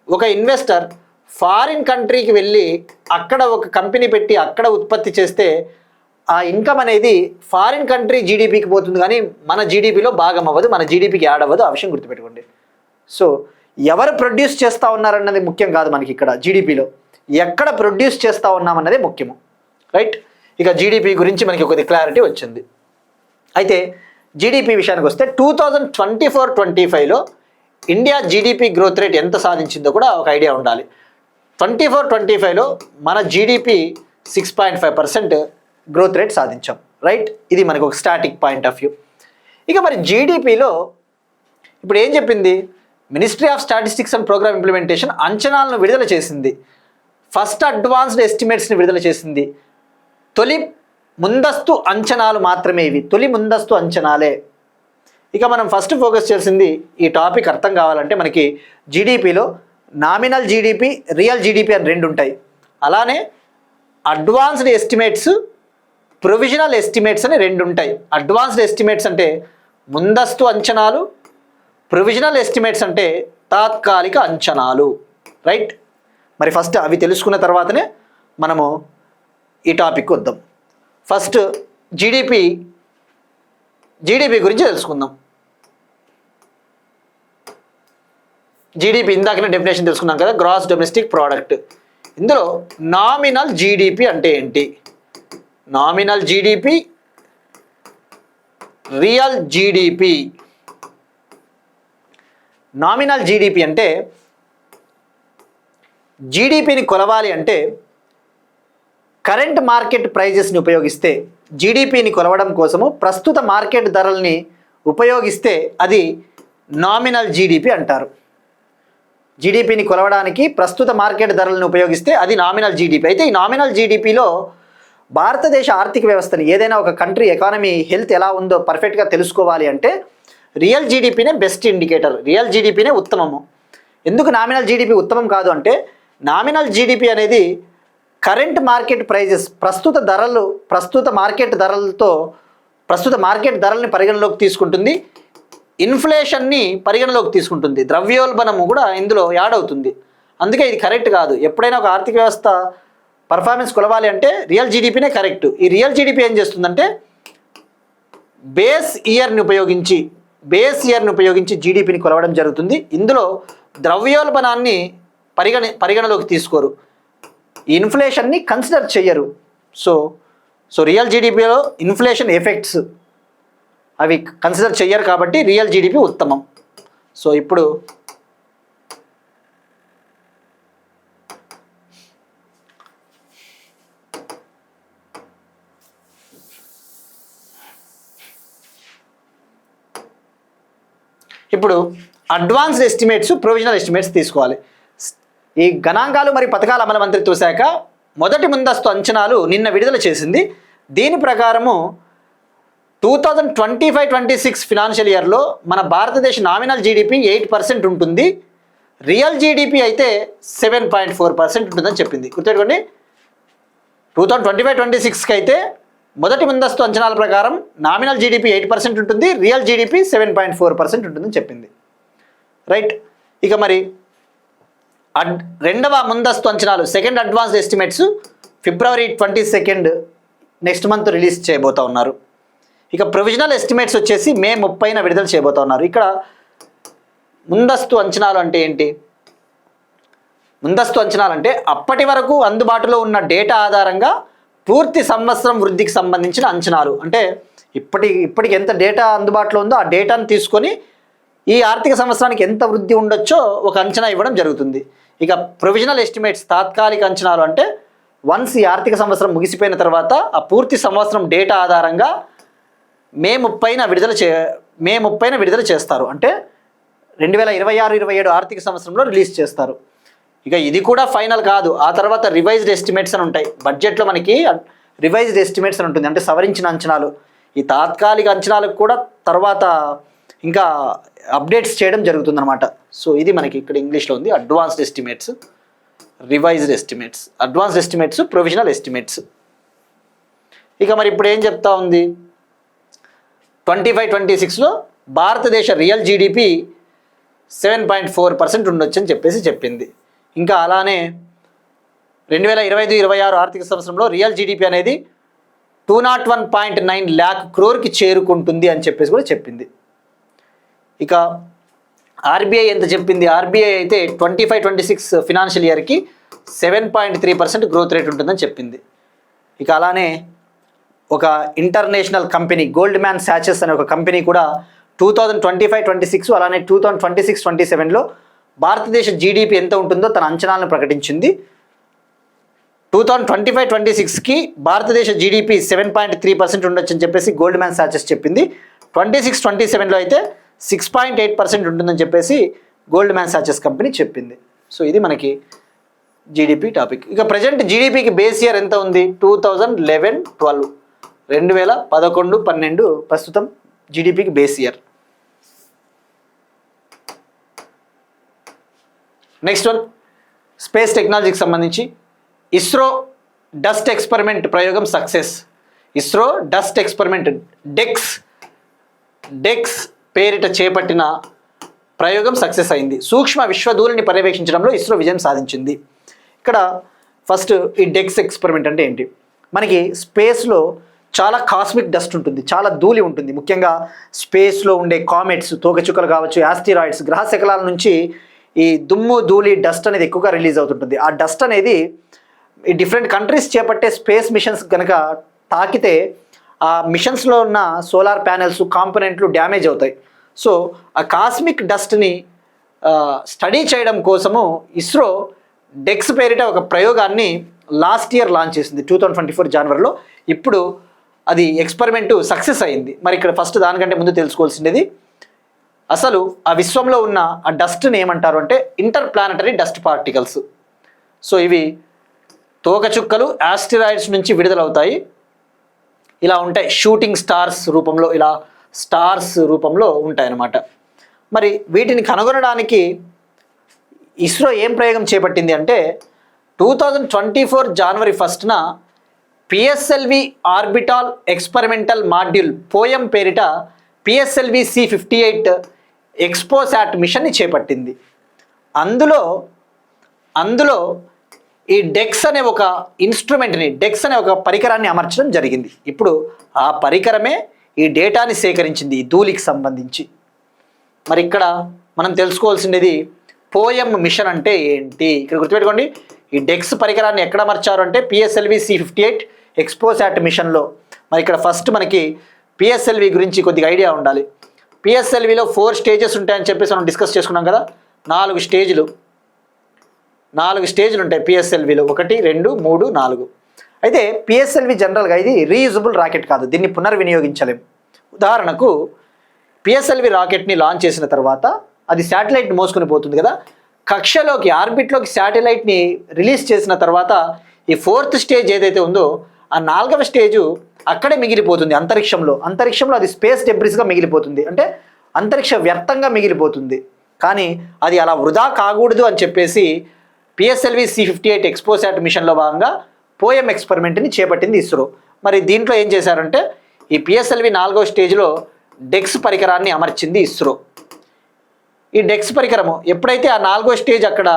ఒక ఇన్వెస్టర్ ఫారిన్ కంట్రీకి వెళ్ళి అక్కడ ఒక కంపెనీ పెట్టి అక్కడ ఉత్పత్తి చేస్తే ఆ ఇన్కమ్ అనేది ఫారిన్ కంట్రీ జీడిపికి పోతుంది, కానీ మన జీడిపిలో భాగం అవ్వదు, మన జీడిపికి యాడ్ అవ్వదు. ఆ విషయం గుర్తుపెట్టుకోండి. సో ఎవరు ప్రొడ్యూస్ చేస్తూ ఉన్నారన్నది ముఖ్యం కాదు మనకి. ఇక్కడ జీడిపిలో ఎక్కడ ప్రొడ్యూస్ చేస్తూ ఉన్నామన్నదే ముఖ్యము, రైట్? ఇక జీడిపి గురించి మనకి కొద్ది క్లారిటీ వచ్చింది. అయితే జీడిపి విషయానికి వస్తే 2024-25లో ఇండియా జీడిపి గ్రోత్ రేట్ ఎంత సాధించిందో కూడా ఒక ఐడియా ఉండాలి. 24-25లో మన జీడిపి 6.5% గ్రోత్ రేట్ సాధించాం, రైట్? ఇది మనకు ఒక స్టాటిక్ పాయింట్ ఆఫ్ వ్యూ. ఇక మరి జీడిపిలో ఇప్పుడు ఏం చెప్పింది? Ministry of statistics and programme implementation అంచనాలను విడుదల చేసింది. ఫస్ట్ అడ్వాన్స్డ్ ఎస్టిమేట్స్ని విడుదల చేసింది. తొలి ముందస్తు అంచనాలు మాత్రమే ఇవి, తొలి ముందస్తు అంచనాలే. ఇక మనం ఫస్ట్ ఫోకస్ చేసింది, ఈ టాపిక్ అర్థం కావాలంటే మనకి జీడిపిలో నామినల్ జీడిపి, రియల్ జీడిపి అని రెండు ఉంటాయి. అలానే అడ్వాన్స్డ్ ఎస్టిమేట్స్, ప్రొవిజనల్ ఎస్టిమేట్స్ అని రెండు ఉంటాయి. అడ్వాన్స్డ్ ఎస్టిమేట్స్ అంటే ముందస్తు అంచనాలు, ప్రొవిజనల్ ఎస్టిమేట్స్ అంటే తాత్కాలిక అంచనాలు, రైట్? మరి ఫస్ట్ అవి తెలుసుకున్న తర్వాతనే మనము ఈ టాపిక్ వద్దాం. ఫస్ట్ జీడిపి గురించి తెలుసుకుందాం. జీడిపి ఇందాకనే డెఫినేషన్ తెలుసుకున్నాం కదా, గ్రాస్ డొమెస్టిక్ ప్రోడక్ట్. ఇందులో నామినల్ జీడిపి అంటే ఏంటి? Nominal GDP, real GDP. Nominal GDP అంటే జీడిపిని కొలవాలి అంటే కరెంట్ మార్కెట్ ప్రైజెస్ని ఉపయోగిస్తే, జీడిపిని కొలవడం కోసము ప్రస్తుత మార్కెట్ ధరల్ని ఉపయోగిస్తే అది నామినల్ జీడిపి అంటారు. జీడిపిని కొలవడానికి ప్రస్తుత మార్కెట్ ధరలను ఉపయోగిస్తే అది నామినల్ జీడిపి. అయితే ఈ నామినల్ జీడిపిలో భారతదేశ ఆర్థిక వ్యవస్థని, ఏదైనా ఒక కంట్రీ ఎకానమీ హెల్త్ ఎలా ఉందో పర్ఫెక్ట్గా తెలుసుకోవాలి అంటే రియల్ జీడిపినే బెస్ట్ ఇండికేటర్, రియల్ జీడిపినే ఉత్తమము. ఎందుకు నామినల్ జీడిపి ఉత్తమం కాదు అంటే, నామినల్ జీడిపి అనేది కరెంట్ మార్కెట్ ప్రైజెస్, ప్రస్తుత మార్కెట్ ధరల్ని పరిగణలోకి తీసుకుంటుంది, ఇన్ఫ్లేషన్ని పరిగణలోకి తీసుకుంటుంది, ద్రవ్యోల్బణము కూడా ఇందులో యాడ్ అవుతుంది. అందుకే ఇది కరెక్ట్ కాదు. ఎప్పుడైనా ఒక ఆర్థిక వ్యవస్థ పర్ఫార్మెన్స్ కొలవాలి అంటే రియల్ జీడిపినే కరెక్ట్. ఈ రియల్ జీడిపి ఏం చేస్తుందంటే బేస్ ఇయర్ని ఉపయోగించి జీడిపిని కొలవడం జరుగుతుంది. ఇందులో ద్రవ్యోల్బణాన్ని పరిగణలోకి తీసుకోరు, ఇన్ఫ్లేషన్ని కన్సిడర్ చెయ్యరు. సో రియల్ జీడిపిలో ఇన్ఫ్లేషన్ ఎఫెక్ట్స్ అవి కన్సిడర్ చెయ్యరు కాబట్టి రియల్ జీడిపి ఉత్తమం. సో ఇప్పుడు అడ్వాన్స్డ్ ఎస్టిమేట్స్, ప్రొవిజనల్ ఎస్టిమేట్స్ తీసుకోవాలి. ఈ గణాంకాలు మరియు పథకాల అమలు మంత్రిత్వ శాఖ మొదటి ముందస్తు అంచనాలు నిన్న విడుదల చేసింది. దీని ప్రకారము 2025-26 ఫినాన్షియల్ ఇయర్లో మన భారతదేశ నామినల్ జీడిపి 8% ఉంటుంది, రియల్ జీడిపి అయితే 7.4% ఉంటుందని చెప్పింది. గుర్తుపెట్టుకోండి, 2025-26కి అయితే మొదటి ముందస్తు అంచనాల ప్రకారం నామినల్ జీడిపి 8% ఉంటుంది, రియల్ జీడిపి 7.4% ఉంటుందని చెప్పింది. రైట్. ఇక మరి రెండవ ముందస్తు అంచనాలు, second advanced estimates February 22 next month release చేయబోతా ఉన్నారు. ఇక ప్రొవిజనల్ ఎస్టిమేట్స్ వచ్చేసి May 30న విడుదల చేయబోతా ఉన్నారు. ఇక్కడ ముందస్తు అంచనాలు అంటే ఏంటి? ముందస్తు అంచనాలు అంటే అప్పటి వరకు అందుబాటులో ఉన్న డేటా ఆధారంగా పూర్తి సంవత్సరం వృద్ధికి సంబంధించిన అంచనాలు. అంటే ఇప్పటికి ఎంత డేటా అందుబాటులో ఉందో ఆ డేటాను తీసుకొని ఈ ఆర్థిక సంవత్సరానికి ఎంత వృద్ధి ఉండొచ్చో ఒక అంచనా ఇవ్వడం జరుగుతుంది. ఇక ప్రొవిజనల్ ఎస్టిమేట్స్ తాత్కాలిక అంచనాలు అంటే వన్స్ ఈ ఆర్థిక సంవత్సరం ముగిసిపోయిన తర్వాత ఆ పూర్తి సంవత్సరం డేటా ఆధారంగా May 30న విడుదల చేస్తారు. అంటే 2026-27 ఆర్థిక సంవత్సరంలో రిలీజ్ చేస్తారు. ఇక ఇది కూడా ఫైనల్ కాదు, ఆ తర్వాత రివైజ్డ్ ఎస్టిమేట్స్ అని ఉంటాయి. బడ్జెట్లో మనకి రివైజ్డ్ ఎస్టిమేట్స్ అని ఉంటుంది, అంటే సవరించిన అంచనాలు. ఈ తాత్కాలిక అంచనాలకు కూడా తర్వాత ఇంకా అప్డేట్స్ చేయడం జరుగుతుందన్నమాట. సో ఇది మనకి ఇక్కడ ఇంగ్లీష్లో ఉంది, advanced estimates, revised estimates, advanced estimates, provisional estimates. ఇక మరి ఇప్పుడు ఏం చెప్తా ఉంది, 25-26లో భారతదేశ రియల్ జీడిపి 7.4% ఉండొచ్చు అని చెప్పింది. ఇంకా అలానే 2025-26 ఆర్థిక సంవత్సరంలో రియల్ జీడిపి అనేది 201.9 lakh crore చేరుకుంటుంది అని కూడా చెప్పింది. ఇక ఆర్బీఐ ఎంత చెప్పింది? ఆర్బీఐ అయితే 25-26 ఫినాన్షియల్ ఇయర్కి 7.3% గ్రోత్ రేట్ ఉంటుందని చెప్పింది. ఇక అలానే ఒక ఇంటర్నేషనల్ కంపెనీ గోల్డ్మ్యాన్ సాచెస్ అనే ఒక కంపెనీ కూడా 2025-26 అలానే 2026-27లో భారతదేశ జీడిపి ఎంత ఉంటుందో తన అంచనాలను ప్రకటించింది. 2025-26కి భారతదేశ జీడిపి 7.3% ఉండొచ్చు అని గోల్డ్మ్యాన్ సాచెస్ చెప్పింది. 26-27లో అయితే 6.8% ఉంటుందని గోల్డ్మ్యాన్ సాచెస్ కంపెనీ చెప్పింది. సో ఇది మనకి జీడిపి టాపిక్. ఇక ప్రజెంట్ జీడిపికి బేస్ ఇయర్ ఎంత ఉంది? 2011-12, 2011-12 ప్రస్తుతం జీడిపికి base year. Next one, space టెక్నాలజీకి సంబంధించి ఇస్రో డస్ట్ ఎక్స్పెరిమెంట్ ప్రయోగం success. ISRO dust experiment DEX పేరిట చేపట్టిన ప్రయోగం సక్సెస్ అయింది. సూక్ష్మ విశ్వధూళిని పర్యవేక్షించడంలో ఇస్రో విజయం సాధించింది. ఇక్కడ ఫస్ట్ ఈ డెక్స్ ఎక్స్పెరిమెంట్ అంటే ఏంటి? మనకి స్పేస్లో చాలా కాస్మిక్ డస్ట్ ఉంటుంది, చాలా ధూళి ఉంటుంది. ముఖ్యంగా స్పేస్లో ఉండే కామెట్స్, తోకచుక్కలు కావచ్చు, యాస్టిరాయిడ్స్, గ్రహ శకలాల నుంచి ఈ దుమ్ము ధూళి డస్ట్ అనేది ఎక్కువగా రిలీజ్ అవుతుంటుంది. ఆ డస్ట్ అనేది ఈ డిఫరెంట్ కంట్రీస్ చేపట్టే స్పేస్ మిషన్స్ కనుక తాకితే ఆ మిషన్స్లో ఉన్న సోలార్ ప్యానెల్స్, కాంపోనెంట్లు డ్యామేజ్ అవుతాయి. సో ఆ కాస్మిక్ డస్ట్ని స్టడీ చేయడం కోసము ఇస్రో డెక్స్ పేరిట ఒక ప్రయోగాన్ని లాస్ట్ ఇయర్ లాంచ్ చేసింది, 2024 జనవరిలో. ఇప్పుడు అది ఎక్స్పెరిమెంటు సక్సెస్ అయింది. మరి ఇక్కడ ఫస్ట్ దానికంటే ముందు తెలుసుకోవాల్సింది, అసలు ఆ విశ్వంలో ఉన్న ఆ డస్ట్ని ఏమంటారు అంటే inter planetary dust particles. So ఇవి తోకచుక్కలు, యాస్టిరాయిడ్స్ నుంచి విడుదలవుతాయి. ఇలా ఉంటాయి, షూటింగ్ స్టార్స్ రూపంలో, ఇలా స్టార్స్ రూపంలో ఉంటాయన్నమాట. మరి వీటిని కనుగొనడానికి ఇస్రో ఏం ప్రయోగం చేపట్టింది అంటే 2024 జనవరి 1న PSLV orbital experimental module POEM పేరిట పిఎస్ఎల్వి C58 ఎక్స్పోసాట్ మిషన్ని చేపట్టింది. అందులో ఈ డెక్స్ అనే ఒక ఇన్స్ట్రుమెంట్ని, డెక్స్ అనే ఒక పరికరాన్ని అమర్చడం జరిగింది. ఇప్పుడు ఆ పరికరమే ఈ డేటాని సేకరించింది ఈ ధూళికి సంబంధించి. మరి ఇక్కడ మనం తెలుసుకోవాల్సింది పోయం మిషన్ అంటే ఏంటి? ఇక్కడ గుర్తుపెట్టుకోండి, ఈ డెక్స్ పరికరాన్ని ఎక్కడ అమర్చారు అంటే పిఎస్ఎల్వి C58 ఎక్స్పోసాట్ మిషన్లో. మరి ఇక్కడ ఫస్ట్ మనకి పిఎస్ఎల్వి గురించి కొద్దిగా ఐడియా ఉండాలి. పిఎస్ఎల్విలో 4 స్టేజెస్ ఉంటాయని మనం డిస్కస్ చేసుకున్నాం కదా. 4 స్టేజ్లు ఉంటాయి పిఎస్ఎల్విలో, 1, 2, 3, 4. అయితే పిఎస్ఎల్వి జనరల్గా ఇది రీయూజబుల్ రాకెట్ కాదు, దీన్ని పునర్వినియోగించలేం. ఉదాహరణకు పిఎస్ఎల్వి రాకెట్ని లాంచ్ చేసిన తర్వాత అది శాటిలైట్ మోసుకొని పోతుంది కదా, కక్షలోకి ఆర్బిట్లోకి శాటిలైట్ని రిలీజ్ చేసిన తర్వాత ఈ 4th స్టేజ్ ఏదైతే ఉందో ఆ 4వ స్టేజు అక్కడే మిగిలిపోతుంది అంతరిక్షంలో అది స్పేస్ డెబ్రిస్గా మిగిలిపోతుంది, అంటే అంతరిక్ష వ్యర్థంగా మిగిలిపోతుంది. కానీ అది అలా వృధా కాకూడదు అని చెప్పేసి పిఎస్ఎల్వి C-58 ఎక్స్పోసాట్ మిషన్లో భాగంగా పోయం ఎక్స్పెరిమెంట్ని చేపట్టింది ఇస్రో. మరి దీంట్లో ఏం చేశారంటే ఈ పిఎస్ఎల్వి 4వ స్టేజ్లో డెక్స్ పరికరాన్ని అమర్చింది ఇస్రో. ఈ డెక్స్ పరికరము ఎప్పుడైతే ఆ 4వ స్టేజ్ అక్కడ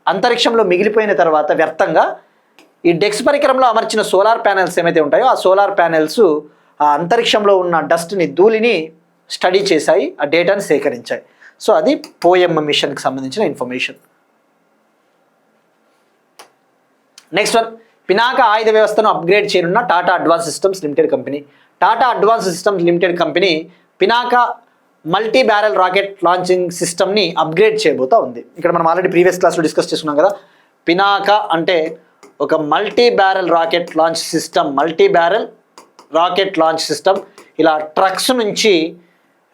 అంతరిక్షంలో మిగిలిపోయిన తర్వాత వ్యర్థంగా ఈ డెక్స్ పరికరంలో అమర్చిన సోలార్ ప్యానెల్స్ ఏమైతే ఉంటాయో ఆ సోలార్ ప్యానెల్స్ ఆ అంతరిక్షంలో ఉన్న డస్ట్ని ధూళిని స్టడీ చేశాయి, ఆ డేటాని సేకరించాయి. సో అది పోయం మిషన్కి సంబంధించిన ఇన్ఫర్మేషన్. నెక్స్ట్ వన్, పినాక ఆయుధ వ్యవస్థను అప్గ్రేడ్ చేయనున్న Tata advance systems limited company. Tata advance systems limited company Pinaka multi barrel rocket launching సిస్టమ్ని అప్గ్రేడ్ చేయబోతా ఉంది. ఇక్కడ మనం ఆల్రెడీ ప్రీవియస్ క్లాస్లో డిస్కస్ చేసుకున్నాం కదా, పినాక అంటే ఒక multi barrel rocket launch system. ఇలా ట్రక్స్ నుంచి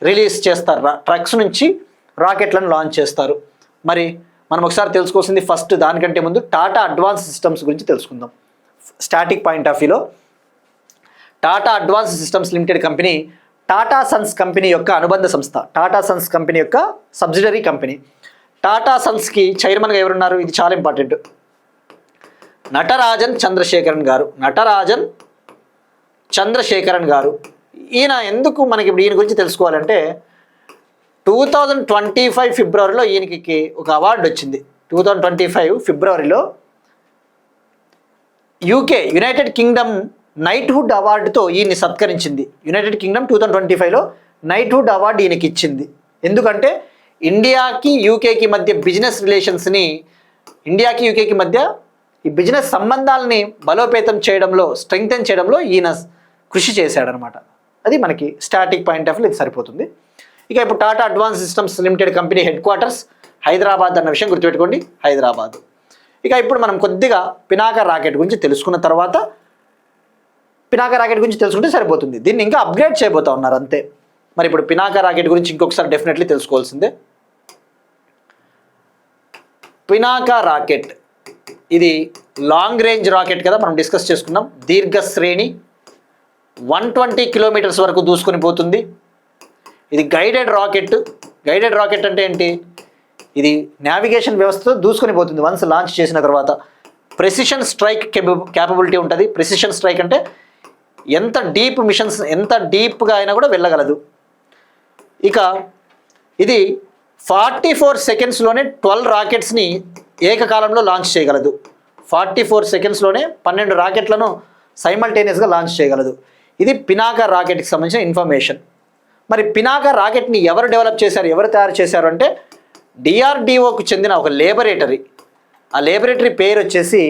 రిలీజ్ చేస్తారు, ట్రక్స్ నుంచి రాకెట్లను లాంచ్ చేస్తారు. మరి మనం ఒకసారి తెలుసుకోవాల్సింది ఫస్ట్, దానికంటే ముందు టాటా అడ్వాన్స్ సిస్టమ్స్ గురించి తెలుసుకుందాం. స్టాటిక్ పాయింట్ ఆఫ్ వ్యూలో Tata advance systems limited company Tata Sons company యొక్క అనుబంధ సంస్థ, టాటా సన్స్ కంపెనీ యొక్క సబ్సిడరీ కంపెనీ. టాటా సన్స్కి చైర్మన్గా ఎవరున్నారు, ఇది చాలా ఇంపార్టెంట్, నటరాజన్ చంద్రశేఖరన్ గారు. ఈయన ఎందుకు మనకి ఇప్పుడు ఈయన గురించి తెలుసుకోవాలంటే 2025 ఫిబ్రవరిలో ఈయనకి ఒక అవార్డు వచ్చింది. 2025 ఫిబ్రవరిలో యునైటెడ్ కింగ్డమ్ నైట్హుడ్ అవార్డుతో ఈయన్ని సత్కరించింది. యునైటెడ్ కింగ్డమ్ 2025లో నైట్హుడ్ అవార్డు ఈయనకి ఇచ్చింది. ఎందుకంటే ఇండియాకి యూకేకి మధ్య బిజినెస్ రిలేషన్స్ని, ఇండియాకి యూకేకి మధ్య ఈ బిజినెస్ సంబంధాలని బలోపేతం చేయడంలో, స్ట్రెంగ్తెన్ చేయడంలో ఈయన కృషి చేశాడనమాట. అది మనకి స్టాటిక్ పాయింట్ ఆఫ్ వ్యూ ఇది సరిపోతుంది. ఇక ఇప్పుడు Tata advance systems limited company head quarters Hyderabad అన్న విషయం గుర్తుపెట్టుకోండి, హైదరాబాద్. ఇక ఇప్పుడు మనం కొద్దిగా పినాక రాకెట్ గురించి తెలుసుకున్న తర్వాత, పినాక రాకెట్ గురించి తెలుసుకుంటే సరిపోతుంది. దీన్ని ఇంకా అప్గ్రేడ్ చేయబోతా ఉన్నారు అంతే. మరి ఇప్పుడు పినాక రాకెట్ గురించి ఇంకొకసారి డెఫినెట్లీ తెలుసుకోవాల్సిందే. పినాక రాకెట్ ఇది లాంగ్ రేంజ్ రాకెట్ కదా, మనం డిస్కస్ చేసుకున్నాం. దీర్ఘ శ్రేణి 120 కిలోమీటర్స్ వరకు దూసుకొని పోతుంది. ఇది గైడెడ్ రాకెట్ అంటే ఏంటి, ఇది నావిగేషన్ వ్యవస్థతో దూసుకొని పోతుంది వన్స్ లాంచ్ చేసిన తర్వాత. ప్రెసిషన్ స్ట్రైక్ క్యాపబిలిటీ ఉంటుంది. ప్రెసిషన్ స్ట్రైక్ అంటే ఎంత డీప్ మిషన్స్, ఎంత డీప్గా అయినా కూడా వెళ్ళగలదు. ఇక ఇది 44 సెకండ్స్లోనే 12 రాకెట్స్ని ఏకకాలంలో లాంచ్ చేయగలదు. 44 సెకండ్స్లోనే 12 రాకెట్లను సైమల్టేనియస్గా లాంచ్ చేయగలదు. ఇది పినాక రాకెట్కి సంబంధించిన ఇన్ఫర్మేషన్. మరి పినాక రాకెట్ని ఎవరు డెవలప్ చేశారు, ఎవరు తయారు చేశారు అంటే డిఆర్డిఓకు చెందిన ఒక లేబొరేటరీ. ఆ లేబొరేటరీ పేరు వచ్చేసి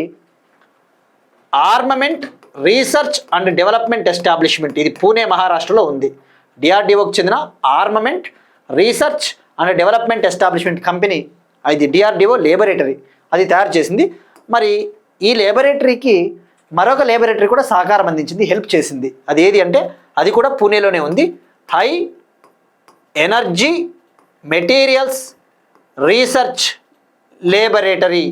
armament research and development establishment. ఇది పూణే మహారాష్ట్రలో ఉంది. డిఆర్డిఓకు చెందిన armament research and development establishment company, అది డిఆర్డిఓ లేబొరేటరీ, అది తయారు చేసింది. మరి ఈ లేబొరేటరీకి మరొక లేబొరేటరీ కూడా సహకారం అందించింది, హెల్ప్ చేసింది. అది ఏది అంటే అది కూడా పూణేలోనే ఉంది. High energy materials research laboratory,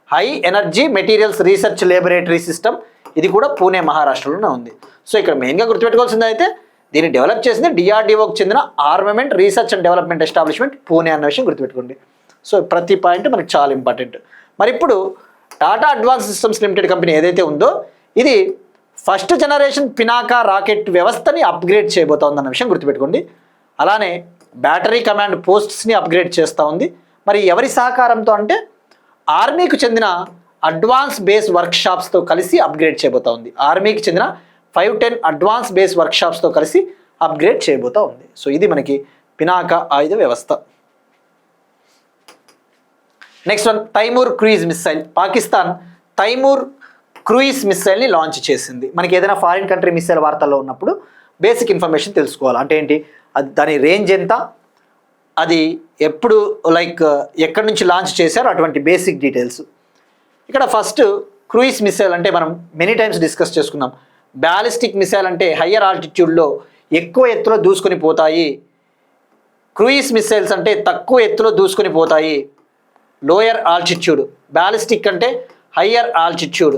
high energy materials research laboratory system. ఇది కూడా పూణే మహారాష్ట్రలోనే ఉంది. సో ఇక్కడ మెయిన్గా గుర్తుపెట్టుకోవాల్సింది అయితే దీన్ని డెవలప్ చేసింది డిఆర్డిఓకి చెందిన armament research and development establishment Pune అన్న విషయం గుర్తుపెట్టుకోండి. సో ప్రతి పాయింట్ మనకి చాలా ఇంపార్టెంట్. మరి ఇప్పుడు Tata advance systems limited company ఏదైతే ఉందో ఇది ఫస్ట్ జనరేషన్ పినాక రాకెట్ వ్యవస్థని అప్గ్రేడ్ చేయబోతోంది అన్న విషయం గుర్తుపెట్టుకోండి. అలానే బ్యాటరీ కమాండ్ పోస్ట్స్ని అప్గ్రేడ్ చేస్తూ ఉంది. మరి ఎవరి సహకారంతో అంటే ఆర్మీకి చెందిన అడ్వాన్స్ బేస్ వర్క్షాప్స్తో కలిసి అప్గ్రేడ్ చేయబోతూ ఉంది. ఆర్మీకి చెందిన 510 అడ్వాన్స్ బేస్ వర్క్షాప్స్తో కలిసి అప్గ్రేడ్ చేయబోతూ ఉంది. సో ఇది మనకి పినాక ఆయుధ వ్యవస్థ. Next one, Taimur cruise missile. Pakistan Taimur cruise మిస్సైల్ని లాంచ్ చేసింది. మనకి ఏదైనా ఫారిన్ కంట్రీ మిస్సైల్ వార్తల్లో ఉన్నప్పుడు బేసిక్ ఇన్ఫర్మేషన్ తెలుసుకోవాలి. అంటే ఏంటి, అది దాని రేంజ్ ఎంత, అది ఎప్పుడు ఎక్కడి నుంచి లాంచ్ చేశారో అటువంటి బేసిక్ డీటెయిల్స్. ఇక్కడ ఫస్ట్ క్రూయిజ్ మిస్సైల్ అంటే మనం మెనీ టైమ్స్ డిస్కస్ చేసుకున్నాం. బ్యాలిస్టిక్ మిసైల్ అంటే హయ్యర్ ఆల్టిట్యూడ్లో ఎక్కువ ఎత్తులో దూసుకొని పోతాయి. క్రూయిజ్ మిసైల్స్ అంటే తక్కువ ఎత్తులో దూసుకొని పోతాయి. లోయర్ ఆల్టిట్యూడ్, బ్యాలిస్టిక్ అంటే higher altitude.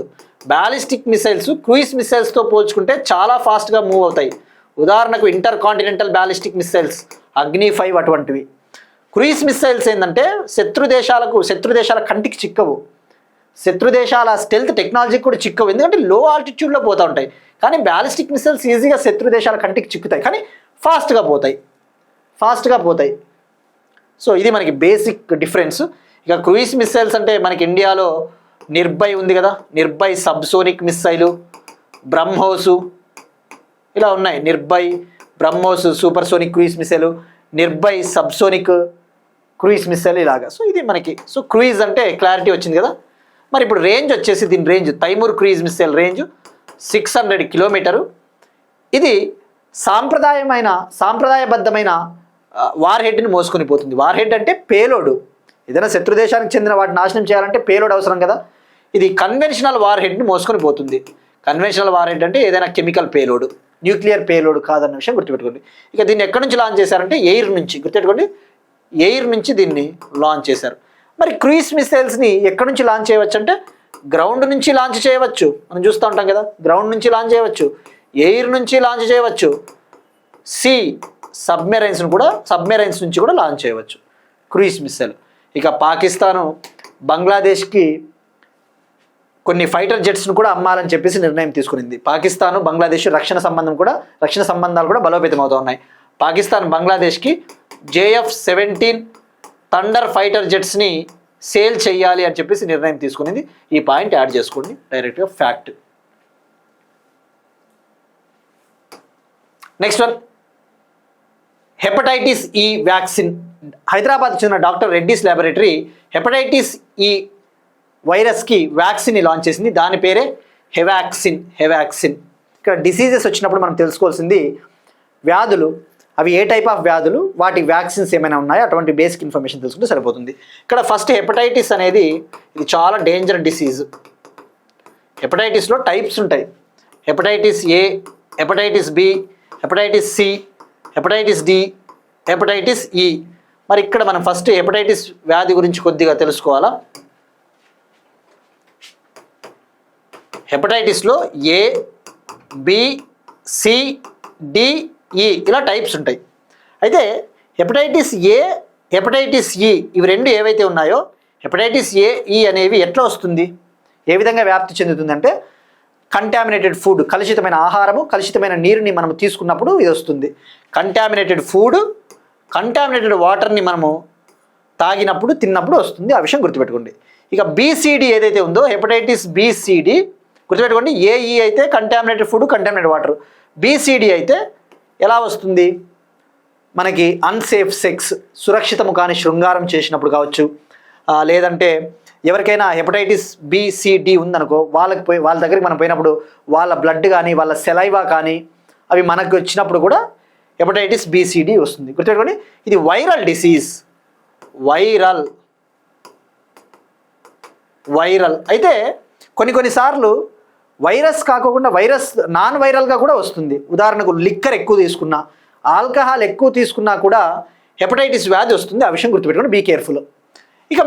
Ballistic missiles cruise మిసైల్స్తో పోల్చుకుంటే చాలా ఫాస్ట్గా మూవ్ అవుతాయి. ఉదాహరణకు ఇంటర్ కాంటినెంటల్ బ్యాలిస్టిక్ మిసైల్స్, అగ్ని 5 అటువంటివి. క్రూయిజ్ మిసైల్స్ ఏంటంటే శత్రు దేశాల కంటికి చిక్కవు, శత్రు దేశాల స్టెల్త్ టెక్నాలజీకి కూడా చిక్కవు, ఎందుకంటే లో ఆల్టిట్యూడ్లో పోతూ ఉంటాయి. కానీ బ్యాలిస్టిక్ మిసైల్స్ ఈజీగా శత్రు దేశాల కంటికి చిక్కుతాయి, కానీ ఫాస్ట్గా పోతాయి. సో ఇది మనకి బేసిక్ డిఫరెన్స్. ఇక క్రూయిజ్ మిసైల్స్ అంటే మనకి ఇండియాలో నిర్భయ్ ఉంది కదా, నిర్భయ్ సబ్సోనిక్ మిస్సైలు, బ్రహ్మోసు ఇలా ఉన్నాయి. Nirbhay, BrahMos supersonic cruise missile, Nirbhay subsonic cruise missile ఇలాగా. సో ఇది మనకి, సో క్రూయిజ్ అంటే క్లారిటీ వచ్చింది కదా. మరి ఇప్పుడు రేంజ్ వచ్చేసి, దీని range Taimur cruise missile range 600 kilometre. ఇది సాంప్రదాయబద్ధమైన వార్ హెడ్ని మోసుకొని పోతుంది. వార్ హెడ్ అంటే పేలోడు, ఏదైనా శత్రు దేశానికి చెందిన వాటిని నాశనం చేయాలంటే పేలోడ్ అవసరం కదా. ఇది కన్వెన్షనల్ వార్ హెడ్ని మోసుకొని పోతుంది. కన్వెన్షనల్ వార్ హెడ్ అంటే ఏదైనా కెమికల్ పేలోడ్, న్యూక్లియర్ పేలోడ్ కాదన్న విషయం గుర్తుపెట్టుకోండి. ఇక దీన్ని ఎక్కడి నుంచి లాంచ్ చేశారంటే ఎయిర్ నుంచి, గుర్తుపెట్టుకోండి, ఎయిర్ నుంచి దీన్ని లాంచ్ చేశారు. మరి క్రూయిజ్ మిసైల్స్ని ఎక్కడి నుంచి లాంచ్ చేయవచ్చు అంటే గ్రౌండ్ నుంచి లాంచ్ చేయవచ్చు, మనం చూస్తూ ఉంటాం కదా, గ్రౌండ్ నుంచి లాంచ్ చేయవచ్చు, ఎయిర్ నుంచి లాంచ్ చేయవచ్చు, సబ్మెరైన్స్ నుంచి కూడా లాంచ్ చేయవచ్చు క్రూయిజ్ మిసైల్. ఇక పాకిస్తాను బంగ్లాదేశ్కి కొన్ని ఫైటర్ జెట్స్ను కూడా అమ్మాలని చెప్పేసి నిర్ణయం తీసుకునింది. పాకిస్తాను బంగ్లాదేశ్ రక్షణ సంబంధాలు కూడా బలోపేతం అవుతూ ఉన్నాయి. పాకిస్తాన్ బంగ్లాదేశ్కి JF-17 థండర్ ఫైటర్ జెట్స్ని సేల్ చేయాలి అని చెప్పేసి నిర్ణయం తీసుకునింది. ఈ పాయింట్ యాడ్ చేసుకోండి డైరెక్ట్గా fact. Next one, hepatitis E vaccine. Hyderabad చెందిన డాక్టర్ రెడ్డీస్ ల్యాబొరేటరీ హెపటైటిస్ ఈ వైరస్కి వ్యాక్సిన్ని లాంచ్ చేసింది. దాని పేరే హెవాక్సిన్. ఇక్కడ డిసీజెస్ వచ్చినప్పుడు మనం తెలుసుకోవాల్సింది వ్యాధులు, అవి ఏ టైప్ ఆఫ్ వ్యాధులు, వాటి వ్యాక్సిన్స్ ఏమైనా ఉన్నాయో అటువంటి బేసిక్ ఇన్ఫర్మేషన్ తెలుసుకుంటే సరిపోతుంది. ఇక్కడ ఫస్ట్ హెపటైటిస్ అనేది ఇది చాలా డేంజర్ డిసీజ్. హెపటైటిస్లో టైప్స్ ఉంటాయి, hepatitis A, hepatitis B, hepatitis C, hepatitis D, hepatitis E. మరి ఇక్కడ మనం ఫస్ట్ హెపటైటిస్ వ్యాధి గురించి కొద్దిగా తెలుసుకోవాలా. హెపటైటిస్లో ఏ, బి, సి, డి, ఈ ఇలా టైప్స్ ఉంటాయి. అయితే హెపటైటిస్ ఏ, హెపటైటిస్ ఈ ఇవి రెండు ఏవైతే ఉన్నాయో, హెపటైటిస్ ఏ, ఈ అనేవి ఎట్లా వస్తుంది, ఏ విధంగా వ్యాప్తి చెందుతుంది అంటే కంటామినేటెడ్ ఫుడ్, కలుషితమైన ఆహారము, కలుషితమైన నీరుని మనం తీసుకున్నప్పుడు ఇది వస్తుంది. కంటామినేటెడ్ ఫుడ్, కంటామినేటెడ్ వాటర్ని మనము తాగినప్పుడు, తిన్నప్పుడు వస్తుంది. ఆ విషయం గుర్తుపెట్టుకోండి. ఇక BCD ఏదైతే ఉందో, హెపటైటిస్ BCD గుర్తుపెట్టుకోండి. ఏఈ అయితే contaminated food, contaminated water. BCD అయితే ఎలా వస్తుంది, మనకి అన్సేఫ్ సెక్స్, సురక్షితము కాని శృంగారం చేసినప్పుడు కావచ్చు, లేదంటే ఎవరికైనా హెపటైటిస్ BCD ఉందనుకో, వాళ్ళ దగ్గరికి మనం పోయినప్పుడు వాళ్ళ బ్లడ్ కానీ వాళ్ళ సెలైవా కానీ అవి మనకు వచ్చినప్పుడు కూడా హెపటైటిస్ BCD వస్తుంది. గుర్తుపెట్టుకోండి, ఇది వైరల్ డిసీజ్. వైరల్ అయితే కొన్నిసార్లు వైరస్ కాకుండా నాన్ వైరల్గా కూడా వస్తుంది. ఉదాహరణకు లిక్కర్ ఎక్కువ తీసుకున్నా, ఆల్కహాల్ ఎక్కువ తీసుకున్నా కూడా హెపటైటిస్ వ్యాధి వస్తుంది. ఆ విషయం గుర్తుపెట్టుకోండి, బీ కేర్ఫుల్. ఇక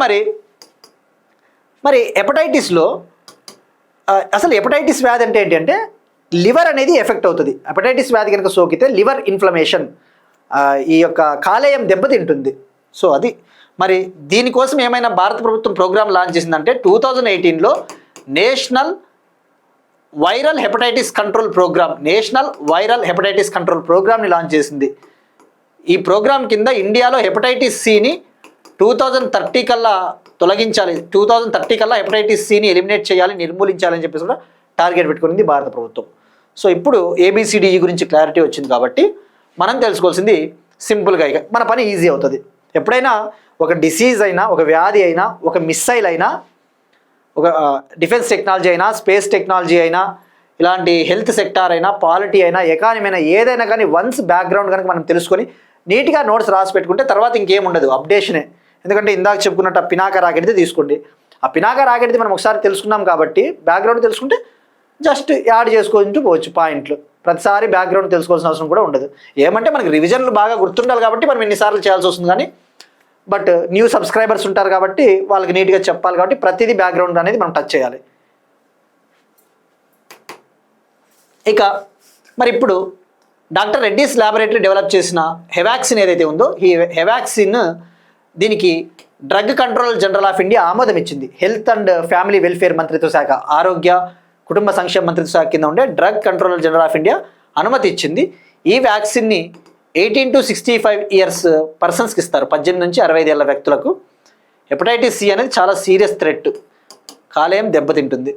మరి హెపటైటిస్లో అసలు హెపటైటిస్ వ్యాధి అంటే ఏంటంటే లివర్ అనేది ఎఫెక్ట్ అవుతుంది. హెపటైటిస్ వ్యాధి కనుక సోకితే లివర్ ఇన్ఫ్లమేషన్, ఈ యొక్క కాలేయం దెబ్బతింటుంది. సో అది మరి దీనికోసం ఏమైనా భారత ప్రభుత్వం ప్రోగ్రామ్ లాంచ్ చేసిందంటే 2018లో నేషనల్ వైరల్ హెపటైటిస్ కంట్రోల్ ప్రోగ్రామ్ని లాంచ్ చేసింది. ఈ ప్రోగ్రామ్ కింద ఇండియాలో హెపటైటిస్ సిని 2030 కల్లా తొలగించాలి, 2030 కల్లా హెపటైటిస్ సిని ఎలిమినేట్ చేయాలి, నిర్మూలించాలని చెప్పేసి కూడా టార్గెట్ పెట్టుకునింది భారత ప్రభుత్వం. సో ఇప్పుడు ABCDE గురించి క్లారిటీ వచ్చింది కాబట్టి మనం తెలుసుకోవాల్సింది సింపుల్గా, ఇక మన పని ఈజీ అవుతుంది. ఎప్పుడైనా ఒక డిసీజ్ అయినా, ఒక వ్యాధి అయినా, ఒక మిస్సైల్ అయినా, ఒక డిఫెన్స్ టెక్నాలజీ అయినా, స్పేస్ టెక్నాలజీ అయినా, ఇలాంటి హెల్త్ సెక్టార్ అయినా, పాలిటీ అయినా, ఎకానమీ అయినా, ఏదైనా కానీ వన్స్ బ్యాక్గ్రౌండ్ కనుక మనం తెలుసుకొని నీట్గా నోట్స్ రాసి పెట్టుకుంటే తర్వాత ఇంకేం ఉండదు, అప్డేషనే. ఎందుకంటే ఇందాక చెప్పుకున్నట్టు ఆ పినాక రాకెట్ది తీసుకోండి, ఆ పినాక రాకెట్ది మనం ఒకసారి తెలుసుకున్నాం కాబట్టి బ్యాక్గ్రౌండ్ తెలుసుకుంటే జస్ట్ యాడ్ చేసుకుంటూ పోవచ్చు పాయింట్లు. ప్రతిసారి బ్యాక్గ్రౌండ్ తెలుసుకోవాల్సిన అవసరం కూడా ఉండదు. ఏమంటే మనకి రివిజన్లు బాగా గుర్తుండాలి కాబట్టి మనం ఎన్నిసార్లు చేయాల్సి వస్తుంది, కానీ బట్ న్యూ సబ్స్క్రైబర్స్ ఉంటారు కాబట్టి వాళ్ళకి నీట్గా చెప్పాలి కాబట్టి ప్రతిదీ బ్యాక్గ్రౌండ్ అనేది మనం టచ్ చేయాలి. ఇక మరి ఇప్పుడు డాక్టర్ రెడ్డీస్ ల్యాబొరేటరీ డెవలప్ చేసిన హెవాక్సిన్ ఏదైతే ఉందో ఈ హెవాక్సిన్ దీనికి drug controller general of India ఆమోదం ఇచ్చింది. హెల్త్ అండ్ ఫ్యామిలీ వెల్ఫేర్ మంత్రిత్వ శాఖ, ఆరోగ్య కుటుంబ సంక్షేమ మంత్రిత్వ శాఖ కింద ఉండే drug controller general of India అనుమతి ఇచ్చింది. ఈ వ్యాక్సిన్ని 18 to 65 ఇయర్స్ పర్సన్స్కి ఇస్తారు, 18 నుంచి 65 ఏళ్ళ వ్యక్తులకు. హెపటైటిస్ సి అనేది చాలా సీరియస్ థ్రెట్, కాలేయం దెబ్బతింటుంది.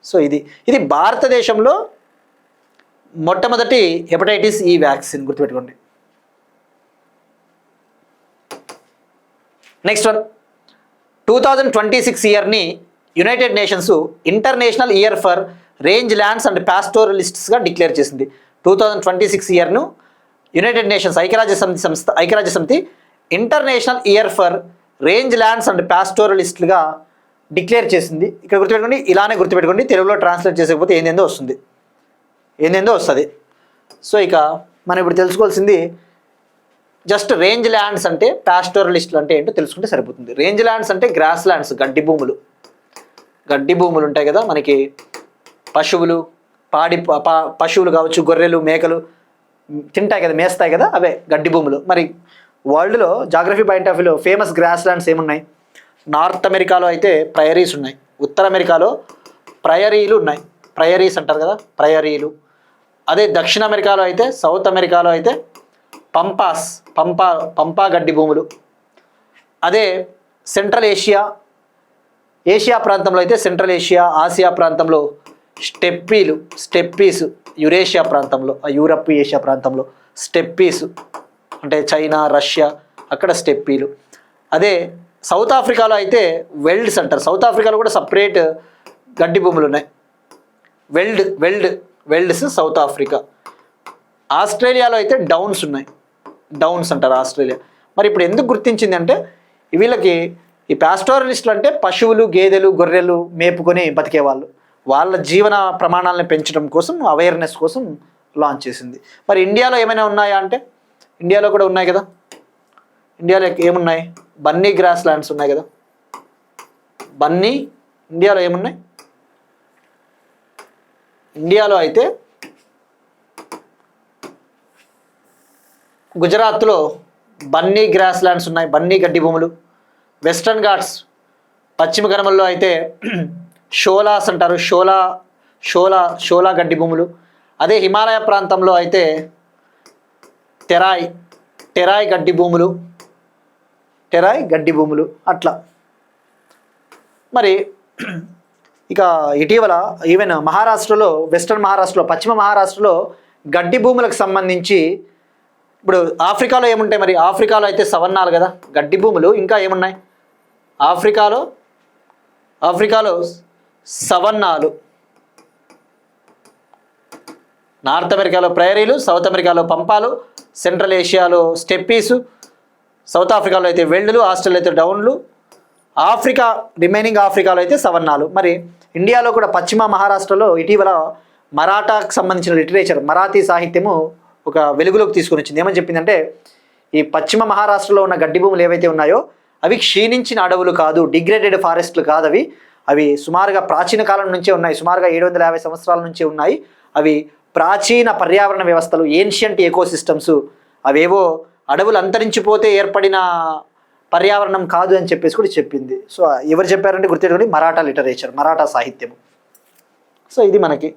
సో ఇది భారతదేశంలో మొట్టమొదటి హెపటైటిస్ ఈ వ్యాక్సిన్, గుర్తుపెట్టుకోండి. నెక్స్ట్ వన్, 2026 ఇయర్ని United Nations international year for range lands and పాస్టోరలిస్ట్స్గా డిక్లేర్ చేసింది. 2026 ఇయర్ను యునైటెడ్ నేషన్స్ ఐక్యరాజ్య సమితి international year for range lands and పాస్టోరలిస్ట్లుగా డిక్లేర్ చేసింది. ఇక్కడ గుర్తుపెట్టుకోండి, ఇలానే గుర్తుపెట్టుకోండి, తెలుగులో ట్రాన్స్లేట్ చేసకపోతే ఏందేందో వస్తుంది. సో ఇక మనం ఇప్పుడు తెలుసుకోవాల్సింది జస్ట్ రేంజ్ ల్యాండ్స్ అంటే, పాస్టోరలిస్టులు అంటే ఏంటో తెలుసుకుంటే సరిపోతుంది. రేంజ్ ల్యాండ్స్ అంటే గ్రాస్ ల్యాండ్స్, గడ్డి భూములు ఉంటాయి కదా మనకి. పశువులు పశువులు కావచ్చు, గొర్రెలు మేకలు తింటాయి కదా, మేస్తాయి కదా, అవే గడ్డి భూములు. మరి వరల్డ్లో జాగ్రఫీ పాయింట్ ఆఫ్ వ్యూలో ఫేమస్ గ్రాస్ ల్యాండ్స్ ఏమున్నాయి? నార్త్ అమెరికాలో అయితే ప్రయరీస్ ఉన్నాయి, ఉత్తర అమెరికాలో ప్రయరీలు ఉన్నాయి, ప్రయరీస్ అంటారు కదా, ప్రయరీలు. అదే దక్షిణ అమెరికాలో అయితే, సౌత్ అమెరికాలో అయితే పంపా గడ్డి భూములు. అదే సెంట్రల్ ఏషియా ప్రాంతంలో అయితే సెంట్రల్ ఏషియా, ఆసియా ప్రాంతంలో స్టెప్పీస్, యురేషియా ప్రాంతంలో, యూరప్ ఏషియా ప్రాంతంలో స్టెప్పీస్ అంటే చైనా, రష్యా, అక్కడ స్టెప్పీలు. అదే సౌత్ ఆఫ్రికాలో అయితే వెల్డ్స్ అంటారు. సౌత్ ఆఫ్రికాలో కూడా సపరేట్ గడ్డి భూములు ఉన్నాయి, వెల్డ్స్ సౌత్ ఆఫ్రికా. ఆస్ట్రేలియాలో అయితే డౌన్స్ ఉన్నాయి, డౌన్స్ అంటారు ఆస్ట్రేలియా. మరి ఇప్పుడు ఎందుకు గుర్తించింది అంటే వీళ్ళకి ఈ పాస్టోరలిస్టులు అంటే పశువులు, గేదెలు, గొర్రెలు మేపుకొని బతికేవాళ్ళు, వాళ్ళ జీవన ప్రమాణాలను పెంచడం కోసం, అవేర్నెస్ కోసం లాంచ్ చేసింది. మరి ఇండియాలో ఏమైనా ఉన్నాయా అంటే ఇండియాలో కూడా ఉన్నాయి కదా. ఇండియాలో ఏమున్నాయి? బన్నీ గ్రాస్ ల్యాండ్స్ ఉన్నాయి కదా. ఇండియాలో ఏమున్నాయి? ఇండియాలో అయితే గుజరాత్లో బన్నీ గ్రాస్ ల్యాండ్స్ ఉన్నాయి, బన్నీ గడ్డి భూములు. వెస్టర్న్ ఘాట్స్ పశ్చిమ కనుమల్లో అయితే షోలాస్ అంటారు, షోలా గడ్డి భూములు. అదే హిమాలయ ప్రాంతంలో అయితే టెరాయ్ గడ్డి భూములు అట్లా. మరి ఇక ఇటీవల ఈవెన్ మహారాష్ట్రలో, వెస్టర్న్ మహారాష్ట్రలో, పశ్చిమ మహారాష్ట్రలో గడ్డి భూములకు సంబంధించి ఇప్పుడు ఆఫ్రికాలో ఏముంటాయి? మరి ఆఫ్రికాలో అయితే సవన్నాలు కదా గడ్డి భూములు. ఇంకా ఏమున్నాయి ఆఫ్రికాలో? సవన్నాలు. నార్త్ అమెరికాలో ప్రయరీలు, సౌత్ అమెరికాలో పంపాలు, సెంట్రల్ ఏషియాలో స్టెప్పీసు, సౌత్ ఆఫ్రికాలో అయితే వెల్డ్లు, ఆస్ట్రేలియా అయితే డౌన్లు, రిమైనింగ్ ఆఫ్రికాలో అయితే సవన్నాలు. మరి ఇండియాలో కూడా పశ్చిమ మహారాష్ట్రలో ఇటీవల మరాఠాకు సంబంధించిన లిటరేచర్, మరాఠీ సాహిత్యము ఒక వెలుగులోకి తీసుకొని వచ్చింది. ఏమని చెప్పిందంటే ఈ పశ్చిమ మహారాష్ట్రలో ఉన్న గడ్డి భూములు ఏవైతే ఉన్నాయో అవి క్షీణించిన అడవులు కాదు, డిగ్రేడెడ్ ఫారెస్ట్లు కాదు, అవి సుమారుగా ప్రాచీన కాలం నుంచే ఉన్నాయి, సుమారుగా 750 సంవత్సరాల నుంచే ఉన్నాయి. అవి ప్రాచీన పర్యావరణ వ్యవస్థలు, ఏన్షియంట్ ఎకోసిస్టమ్స్, అవేవో అడవులు అంతరించిపోతే ఏర్పడిన పర్యావరణం కాదు అని చెప్పేసి కూడా చెప్పింది. సో ఎవరు చెప్పారంటే గుర్తెట్టుకోండి, మరాఠా లిటరేచర్, మరాఠా సాహిత్యము. సో ఇది మనకి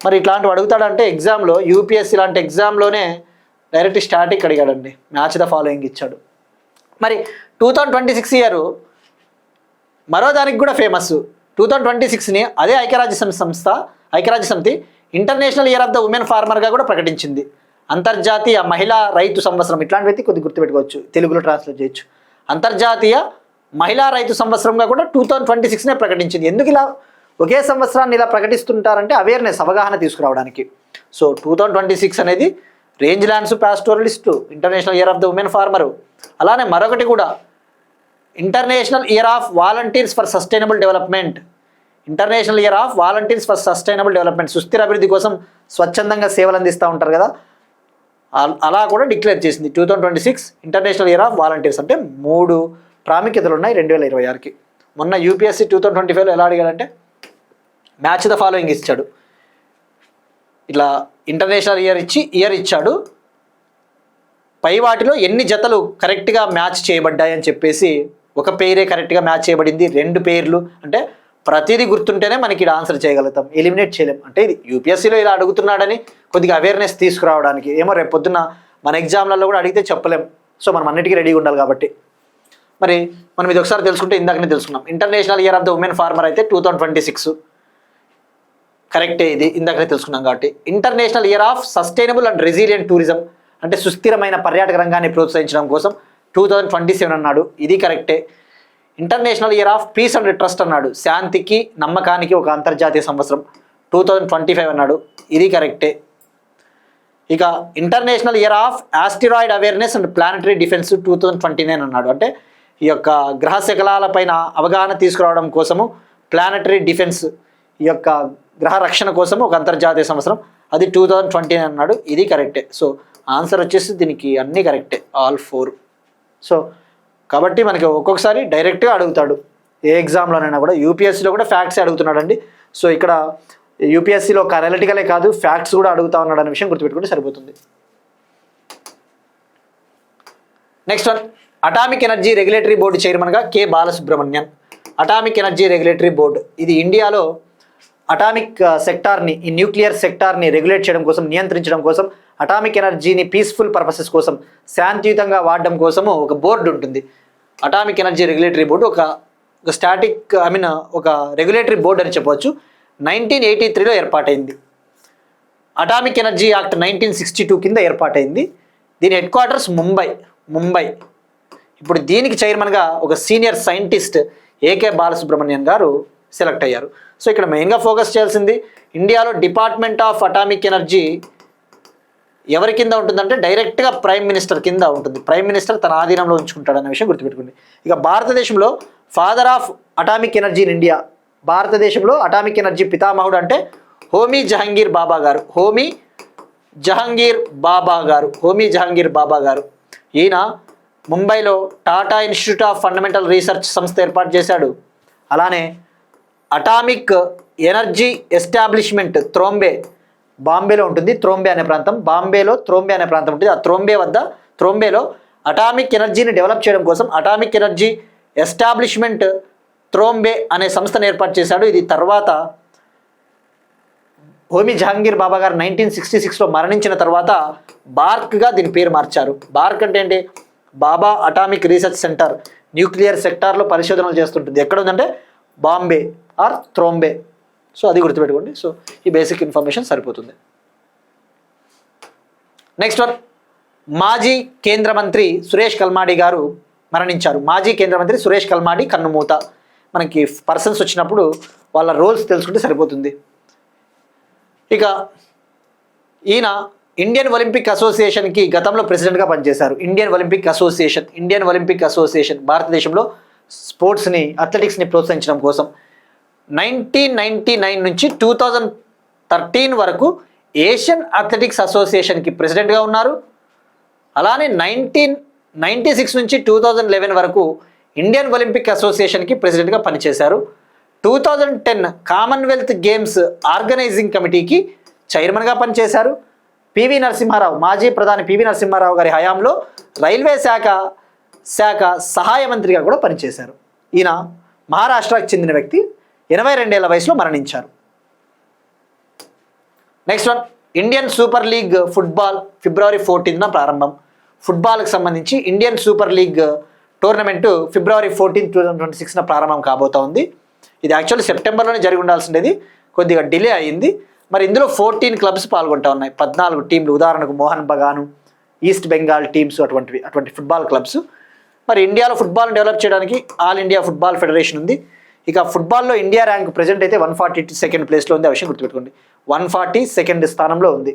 మరి ఇట్లాంటివి అడుగుతాడంటే ఎగ్జామ్లో, యూపీఎస్సీ లాంటి ఎగ్జామ్లోనే డైరెక్ట్ స్టాటిక్ అడిగాడండి, మ్యాచ్ ద ఫాలోయింగ్ ఇచ్చాడు. మరి 2026 ఇయర్ మరో దానికి కూడా ఫేమస్. 2026ని అదే ఐక్యరాజ్య సమితి international year of the women ఫార్మర్గా కూడా ప్రకటించింది. అంతర్జాతీయ మహిళా రైతు సంవత్సరం, ఇట్లాంటివి కొద్దిగా గుర్తుపెట్టుకోవచ్చు, తెలుగులో ట్రాన్స్లేట్ చేయొచ్చు. అంతర్జాతీయ మహిళా రైతు సంవత్సరంగా కూడా 2026నే ప్రకటించింది. ఎందుకు ఇలా ఒకే సంవత్సరాన్ని ఇలా ప్రకటిస్తుంటారంటే అవేర్నెస్, అవగాహన తీసుకురావడానికి. సో 2026 అనేది range lands pastoralist, international year of the women farmer. అలానే మరొకటి కూడా international year of volunteers for sustainable development. International year of volunteers for sustainable development, సుస్థిర అభివృద్ధి కోసం స్వచ్ఛందంగా సేవలు అందిస్తూ ఉంటారు కదా, అలా కూడా డిక్లేర్ చేసింది. 2026 ఇంటర్నేషనల్ ఇయర్ ఆఫ్ వాలంటీర్స్ అంటే 3 ప్రాముఖ్యతలు ఉన్నాయి 2026కి. మొన్న యూపీఎస్సీ 2025లో ఎలా అడిగాడంటే మ్యాచ్ ద ఫాలోయింగ్ ఇచ్చాడు. ఇట్లా ఇంటర్నేషనల్ ఇయర్ ఇచ్చాడు, పై వాటిలో ఎన్ని జతలు కరెక్ట్గా మ్యాచ్ చేయబడ్డాయని చెప్పేసి ఒక పేరే కరెక్ట్గా మ్యాచ్ చేయబడింది, 2 పేర్లు అంటే ప్రతిదీ గుర్తుంటేనే మనకి ఇక్కడ ఆన్సర్ చేయగలుగుతాం, ఎలిమినేట్ చేయలేం. అంటే ఇది యూపీఎస్సీలో ఇలా అడుగుతున్నాడని కొద్దిగా అవేర్నెస్ తీసుకురావడానికి, ఏమో రేపు పొద్దున్న మన ఎగ్జామ్లలో కూడా అడిగితే చెప్పలేం. సో మనం అన్నిటికీ రెడీగా ఉండాలి కాబట్టి. మరి మనం ఇది ఒకసారి తెలుసుకుంటే ఇందాకనే తెలుసుకున్నాం. International year of the woman farmer అయితే 2026 కరెక్టే, ఇది ఇందాకనే తెలుసుకున్నాం కాబట్టి. International year of sustainable and resilient tourism అంటే సుస్థిరమైన పర్యాటక రంగాన్ని ప్రోత్సహించడం కోసం 2027 అన్నాడు, ఇది కరెక్టే. International year of piece and trust అన్నాడు, శాంతికి నమ్మకానికి ఒక అంతర్జాతీయ సంవత్సరం 2025 అన్నాడు, ఇది కరెక్టే. ఇక international year of asteroid awareness and planetary defence 2029 అన్నాడు, అంటే ఈ యొక్క గ్రహ శకలాలపైన అవగాహన తీసుకురావడం కోసము ప్లానటరీ డిఫెన్స్, ఈ యొక్క గ్రహ రక్షణ కోసం ఒక అంతర్జాతీయ సంవత్సరం, అది 2029 అన్నాడు, ఇది కరెక్టే. సో ఆన్సర్ వచ్చేసి దీనికి అన్నీ కరెక్టే, ఆల్ 4. సో కాబట్టి మనకి ఒక్కొక్కసారి డైరెక్ట్గా అడుగుతాడు ఏ ఎగ్జామ్లోనైనా కూడా. యూపీఎస్సీలో కూడా ఫ్యాక్ట్స్ అడుగుతున్నాడండి. సో ఇక్కడ యూపీఎస్సీలో ఒక అనలిటికలే కాదు ఫ్యాక్ట్స్ కూడా అడుగుతా ఉన్నాడు అనే విషయం గుర్తుపెట్టుకుంటే సరిపోతుంది. Next one, atomic energy regulatory board చైర్మన్గా K Balasubramanian. Atomic energy regulatory board ఇది ఇండియాలో అటామిక్ సెక్టార్ని, ఈ న్యూక్లియర్ సెక్టార్ని రెగ్యులేట్ చేయడం కోసం, నియంత్రించడం కోసం, అటామిక్ ఎనర్జీని పీస్ఫుల్ పర్పసెస్ కోసం, శాంతియుతంగా వాడడం కోసము ఒక బోర్డు ఉంటుంది. అటామిక్ ఎనర్జీ రెగ్యులేటరీ బోర్డు ఒక ఒక రెగ్యులేటరీ బోర్డు అని చెప్పవచ్చు. 1983లో ఏర్పాటైంది. అటామిక్ ఎనర్జీ యాక్ట్ 1962 కింద ఏర్పాటైంది. దీని హెడ్ క్వార్టర్స్ ముంబై. ఇప్పుడు దీనికి చైర్మన్గా ఒక సీనియర్ సైంటిస్ట్ ఏకే బాలసుబ్రహ్మణ్యన్ గారు సెలెక్ట్ అయ్యారు. సో ఇక్కడ మెయిన్గా ఫోకస్ చేయాల్సింది ఇండియాలో డిపార్ట్మెంట్ ఆఫ్ అటామిక్ ఎనర్జీ ఎవరి కింద ఉంటుందంటే డైరెక్ట్గా ప్రైమ్ మినిస్టర్ కింద ఉంటుంది. ప్రైమ్ మినిస్టర్ తన ఆధీనంలో ఉంచుకుంటాడు అనే విషయం గుర్తుపెట్టుకోండి. ఇక భారతదేశంలో father of atomic energy in India, భారతదేశంలో అటామిక్ ఎనర్జీ పితామహుడు అంటే హోమీ జహంగీర్ బాబా గారు. ఈయన ముంబైలో Tata institute of fundamental research సంస్థ ఏర్పాటు చేశాడు. అలానే అటామిక్ ఎనర్జీ ఎస్టాబ్లిష్మెంట్ బాంబేలో ఉంటుంది. త్రోంబే అనే ప్రాంతం, బాంబేలో త్రోంబే అనే ప్రాంతం ఉంటుంది. ఆ త్రోంబేలో అటామిక్ ఎనర్జీని డెవలప్ చేయడం కోసం అటామిక్ ఎనర్జీ ఎస్టాబ్లిష్మెంట్ త్రోంబే అనే సంస్థను ఏర్పాటు చేశాడు. ఇది తర్వాత హోమీ జహంగీర్ బాబా గారు 1966లో మరణించిన తర్వాత బార్క్గా దీని పేరు మార్చారు. బార్క్ అంటే ఏంటి? బాబా అటామిక్ రీసెర్చ్ సెంటర్, న్యూక్లియర్ సెక్టార్లో పరిశోధనలు చేస్తుంటుంది. ఎక్కడ ఉందంటే బాంబే ఆర్ త్రోంబే. సో అది గుర్తుపెట్టుకోండి. సో ఈ బేసిక్ ఇన్ఫర్మేషన్ సరిపోతుంది. నెక్స్ట్ వన్, మాజీ కేంద్ర మంత్రి సురేష్ కల్మాడి గారు మరణించారు. మాజీ కేంద్ర మంత్రి సురేష్ కల్మాడి కన్నుమూత. మనకి పర్సన్స్ వచ్చినప్పుడు వాళ్ళ రోల్స్ తెలుసుకుంటే సరిపోతుంది. ఇక ఈయన ఇండియన్ ఒలింపిక్ అసోసియేషన్కి గతంలో ప్రెసిడెంట్గా పనిచేశారు. ఇండియన్ ఒలింపిక్ అసోసియేషన్ భారతదేశంలో స్పోర్ట్స్ని, అథ్లెటిక్స్ని ప్రోత్సహించడం కోసం 1999 నుంచి 2013 వరకు ఏషియన్ అథ్లెటిక్స్ అసోసియేషన్కి ప్రెసిడెంట్గా ఉన్నారు. అలానే 1996 నుంచి 2011 వరకు ఇండియన్ ఒలింపిక్ అసోసియేషన్కి ప్రెసిడెంట్గా పనిచేశారు. 2010 కామన్వెల్త్ గేమ్స్ ఆర్గనైజింగ్ కమిటీకి చైర్మన్గా పనిచేశారు. పివి నరసింహారావు, మాజీ ప్రధాని పివి నరసింహారావు గారి హయాంలో రైల్వే శాఖ సహాయ మంత్రిగా కూడా పనిచేశారు. ఈయన మహారాష్ట్రకు చెందిన వ్యక్తి, 82 ఏళ్ల వయసులో మరణించారు. Next one, Indian super league football ఫిబ్రవరి 14న ప్రారంభం. ఫుట్బాల్కి సంబంధించి ఇండియన్ సూపర్ లీగ్ టోర్నమెంటు ఫిబ్రవరి 14, 2026న ప్రారంభం కాబోతోంది. ఇది యాక్చువల్లీ సెప్టెంబర్లోనే జరిగి ఉండాల్సిండేది, కొద్దిగా డిలే అయ్యింది. మరి ఇందులో 14 క్లబ్స్ పాల్గొంటూ ఉన్నాయి, 14 టీంలు. ఉదాహరణకు మోహన్ బగాను, ఈస్ట్ బెంగాల్ టీమ్స్, అటువంటి ఫుట్బాల్ క్లబ్స్. మరి ఇండియాలో ఫుట్బాల్ని డెవలప్ చేయడానికి ఆల్ ఇండియా ఫుట్బాల్ ఫెడరేషన్ ఉంది. ఇక ఫుట్బాల్లో ఇండియా ర్యాంక్ ప్రజెంట్ అయితే 142nd ప్లేస్లో ఉంది. ఆ విషయం గుర్తుపెట్టుకోండి. 142nd స్థానంలో ఉంది.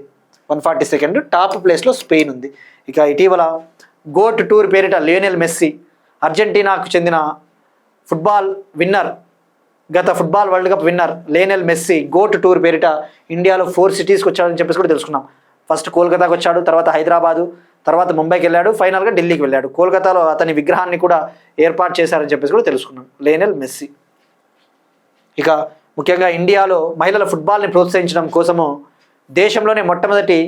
142nd టాప్ ప్లేస్లో స్పెయిన్ ఉంది. ఇక ఇటీవల గోట్ టూర్ పేరిట లియోనెల్ మెస్సీ, అర్జెంటీనాకు చెందిన ఫుట్బాల్ విన్నర్, గత football world cup winner Lionel Messi GOAT tour పేరిట ఇండియాలో 4 సిటీస్కి వచ్చాడని చెప్పేసి కూడా తెలుసుకున్నాం. ఫస్ట్ కోల్కతాకు వచ్చాడు, తర్వాత హైదరాబాదు, తర్వాత ముంబైకి వెళ్ళాడు, ఫైనల్గా ఢిల్లీకి వెళ్ళాడు. కోల్కతాలో అతని విగ్రహాన్ని కూడా ఏర్పాటు చేశారని చెప్పేసి కూడా తెలుసుకున్నాం, లయనెల్ మెస్సీ. ఇక ముఖ్యంగా ఇండియాలో మహిళల ఫుట్బాల్ని ప్రోత్సహించడం కోసము దేశంలోనే మొట్టమొదటి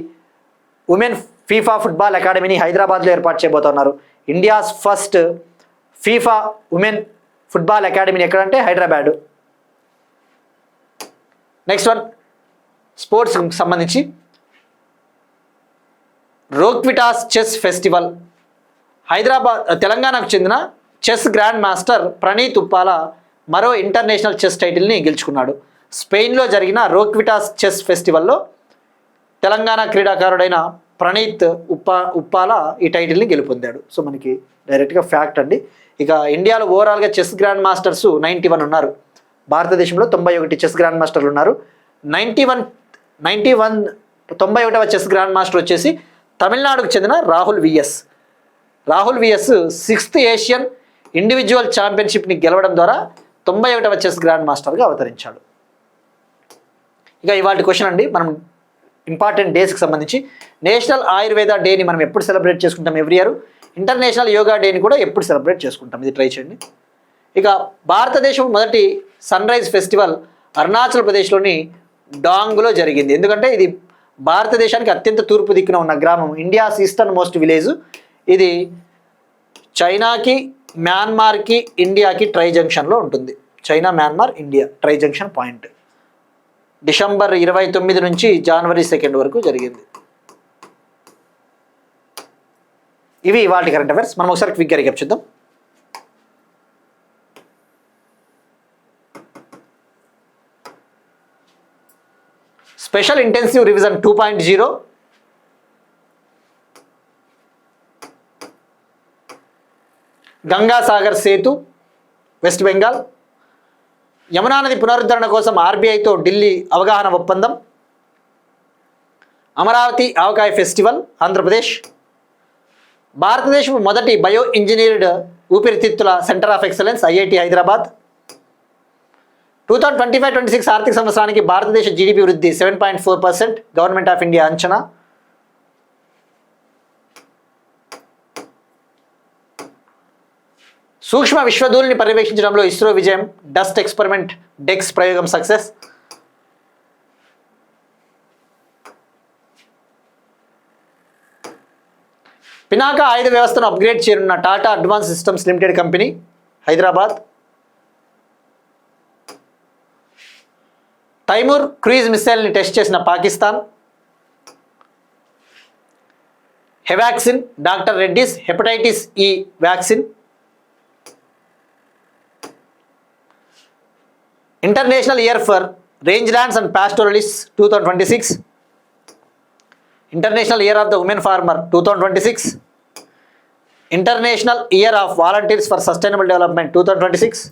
ఉమెన్ ఫీఫా ఫుట్బాల్ అకాడమీని హైదరాబాద్లో ఏర్పాటు చేయబోతున్నారు. India's first FIFA women football అకాడమీని ఎక్కడంటే హైదరాబాద్. నెక్స్ట్ వన్ స్పోర్ట్స్కి సంబంధించి రోక్విటాస్ చెస్ ఫెస్టివల్. తెలంగాణకు చెందిన chess grand master Praneeth Uppala మరో ఇంటర్నేషనల్ చెస్ టైటిల్ని గెలుచుకున్నాడు. స్పెయిన్లో జరిగిన రోక్విటాస్ చెస్ ఫెస్టివల్లో తెలంగాణ క్రీడాకారుడైన ప్రణీత్ ఉప్పాల ఈ టైటిల్ని గెలుపొందాడు. సో మనకి డైరెక్ట్గా ఫ్యాక్ట్ అండి. ఇక ఇండియాలో ఓవరాల్గా చెస్ గ్రాండ్ మాస్టర్స్ 91 ఉన్నారు. భారతదేశంలో 91 చెస్ గ్రాండ్ మాస్టర్లు ఉన్నారు. 91వ చెస్ గ్రాండ్ మాస్టర్ వచ్చేసి తమిళనాడుకు చెందిన Rahul VS 6th Asian individual ఛాంపియన్షిప్ని గెలవడం ద్వారా 91వ చెస్ గ్రాండ్ మాస్టర్గా అవతరించాడు. ఇక ఇవాళ క్వశ్చన్ అండి, మనం ఇంపార్టెంట్ డేస్కి సంబంధించి నేషనల్ ఆయుర్వేద డేని మనం ఎప్పుడు సెలబ్రేట్ చేసుకుంటాం? Every year. ఇంటర్నేషనల్ యోగా డేని కూడా ఎప్పుడు సెలబ్రేట్ చేసుకుంటాం? ఇది ట్రై చేయండి. ఇక భారతదేశం మొదటి సన్ రైజ్ ఫెస్టివల్ అరుణాచల్ ప్రదేశ్లోని డాంగ్లో జరిగింది. ఎందుకంటే ఇది భారతదేశానికి అత్యంత తూర్పు దిక్కున ఉన్న గ్రామం, ఇండియాస్ ఈస్టర్న్ మోస్ట్ విలేజ్. ఇది చైనాకి, మ్యాన్మార్కి, ఇండియాకి ట్రై జంక్షన్లో ఉంటుంది. China, Myanmar, India tri junction point. December 29 నుంచి జనవరి 2 వరకు జరిగింది. ఇవి ఇవాళ కరెంట్ అఫైర్స్. మనం ఒకసారి క్విక్గా రీక్యాప్ చేద్దాం. Special intensive revision 2.0, Ganga Sagar Setu West Bengal, Yamuna నది పునరుద్ధరణ కోసం ఆర్బీఐతో ఢిల్లీ అవగాహన ఒప్పందం, అమరావతి ఆవకాయ ఫెస్టివల్ ఆంధ్రప్రదేశ్, భారతదేశం మొదటి బయో ఇంజనీర్డ్ ఊపిరితిత్తుల centre of excellence IIT Hyderabad, 2025-26 ఆర్థిక సంవత్సరానికి భారతదేశ జీడిపి వృద్ధి 7.4% గవర్నమెంట్ ఆఫ్ ఇండియా అంచనా, సూక్ష్మ విశ్వధూళిని పర్యవేక్షించడంలో ఇస్రో విజయం, డస్ట్ ఎక్స్పెరిమెంట్ డెక్స్ ప్రయోగం సక్సెస్, పినాకా ఆయుధ వ్యవస్థను అప్గ్రేడ్ చేయనున్న Tata advance systems limited company Hyderabad, Taimur cruise మిసైల్ని టెస్ట్ చేసిన Pakistan, Hevaxin doctor Reddy's hepatitis E vaccine, international year for range lands and pastoralist 2026, international year of the woman farmer 2026, international year of volunteers for sustainable development 2026,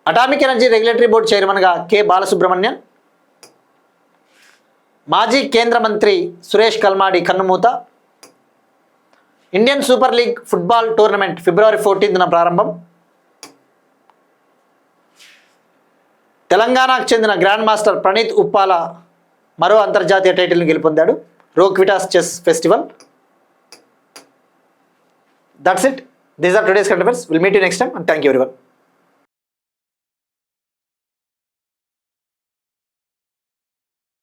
atomic energy regulatory board చైర్మన్గా కె బాలసుబ్రహ్మణ్యన్, మాజీ కేంద్ర మంత్రి సురేష్ కల్మాడి కన్నుమూత, Indian super league football tournament ఫిబ్రవరి 14న ప్రారంభం, తెలంగాణకు చెందిన గ్రాండ్ మాస్టర్ ప్రణీత్ ఉప్పాల మరో అంతర్జాతీయ టైటిల్ని గెలుపొందాడు, Roquetas chess festival. That's it. These are today's current affairs. Will meet you next time and thank you everyone.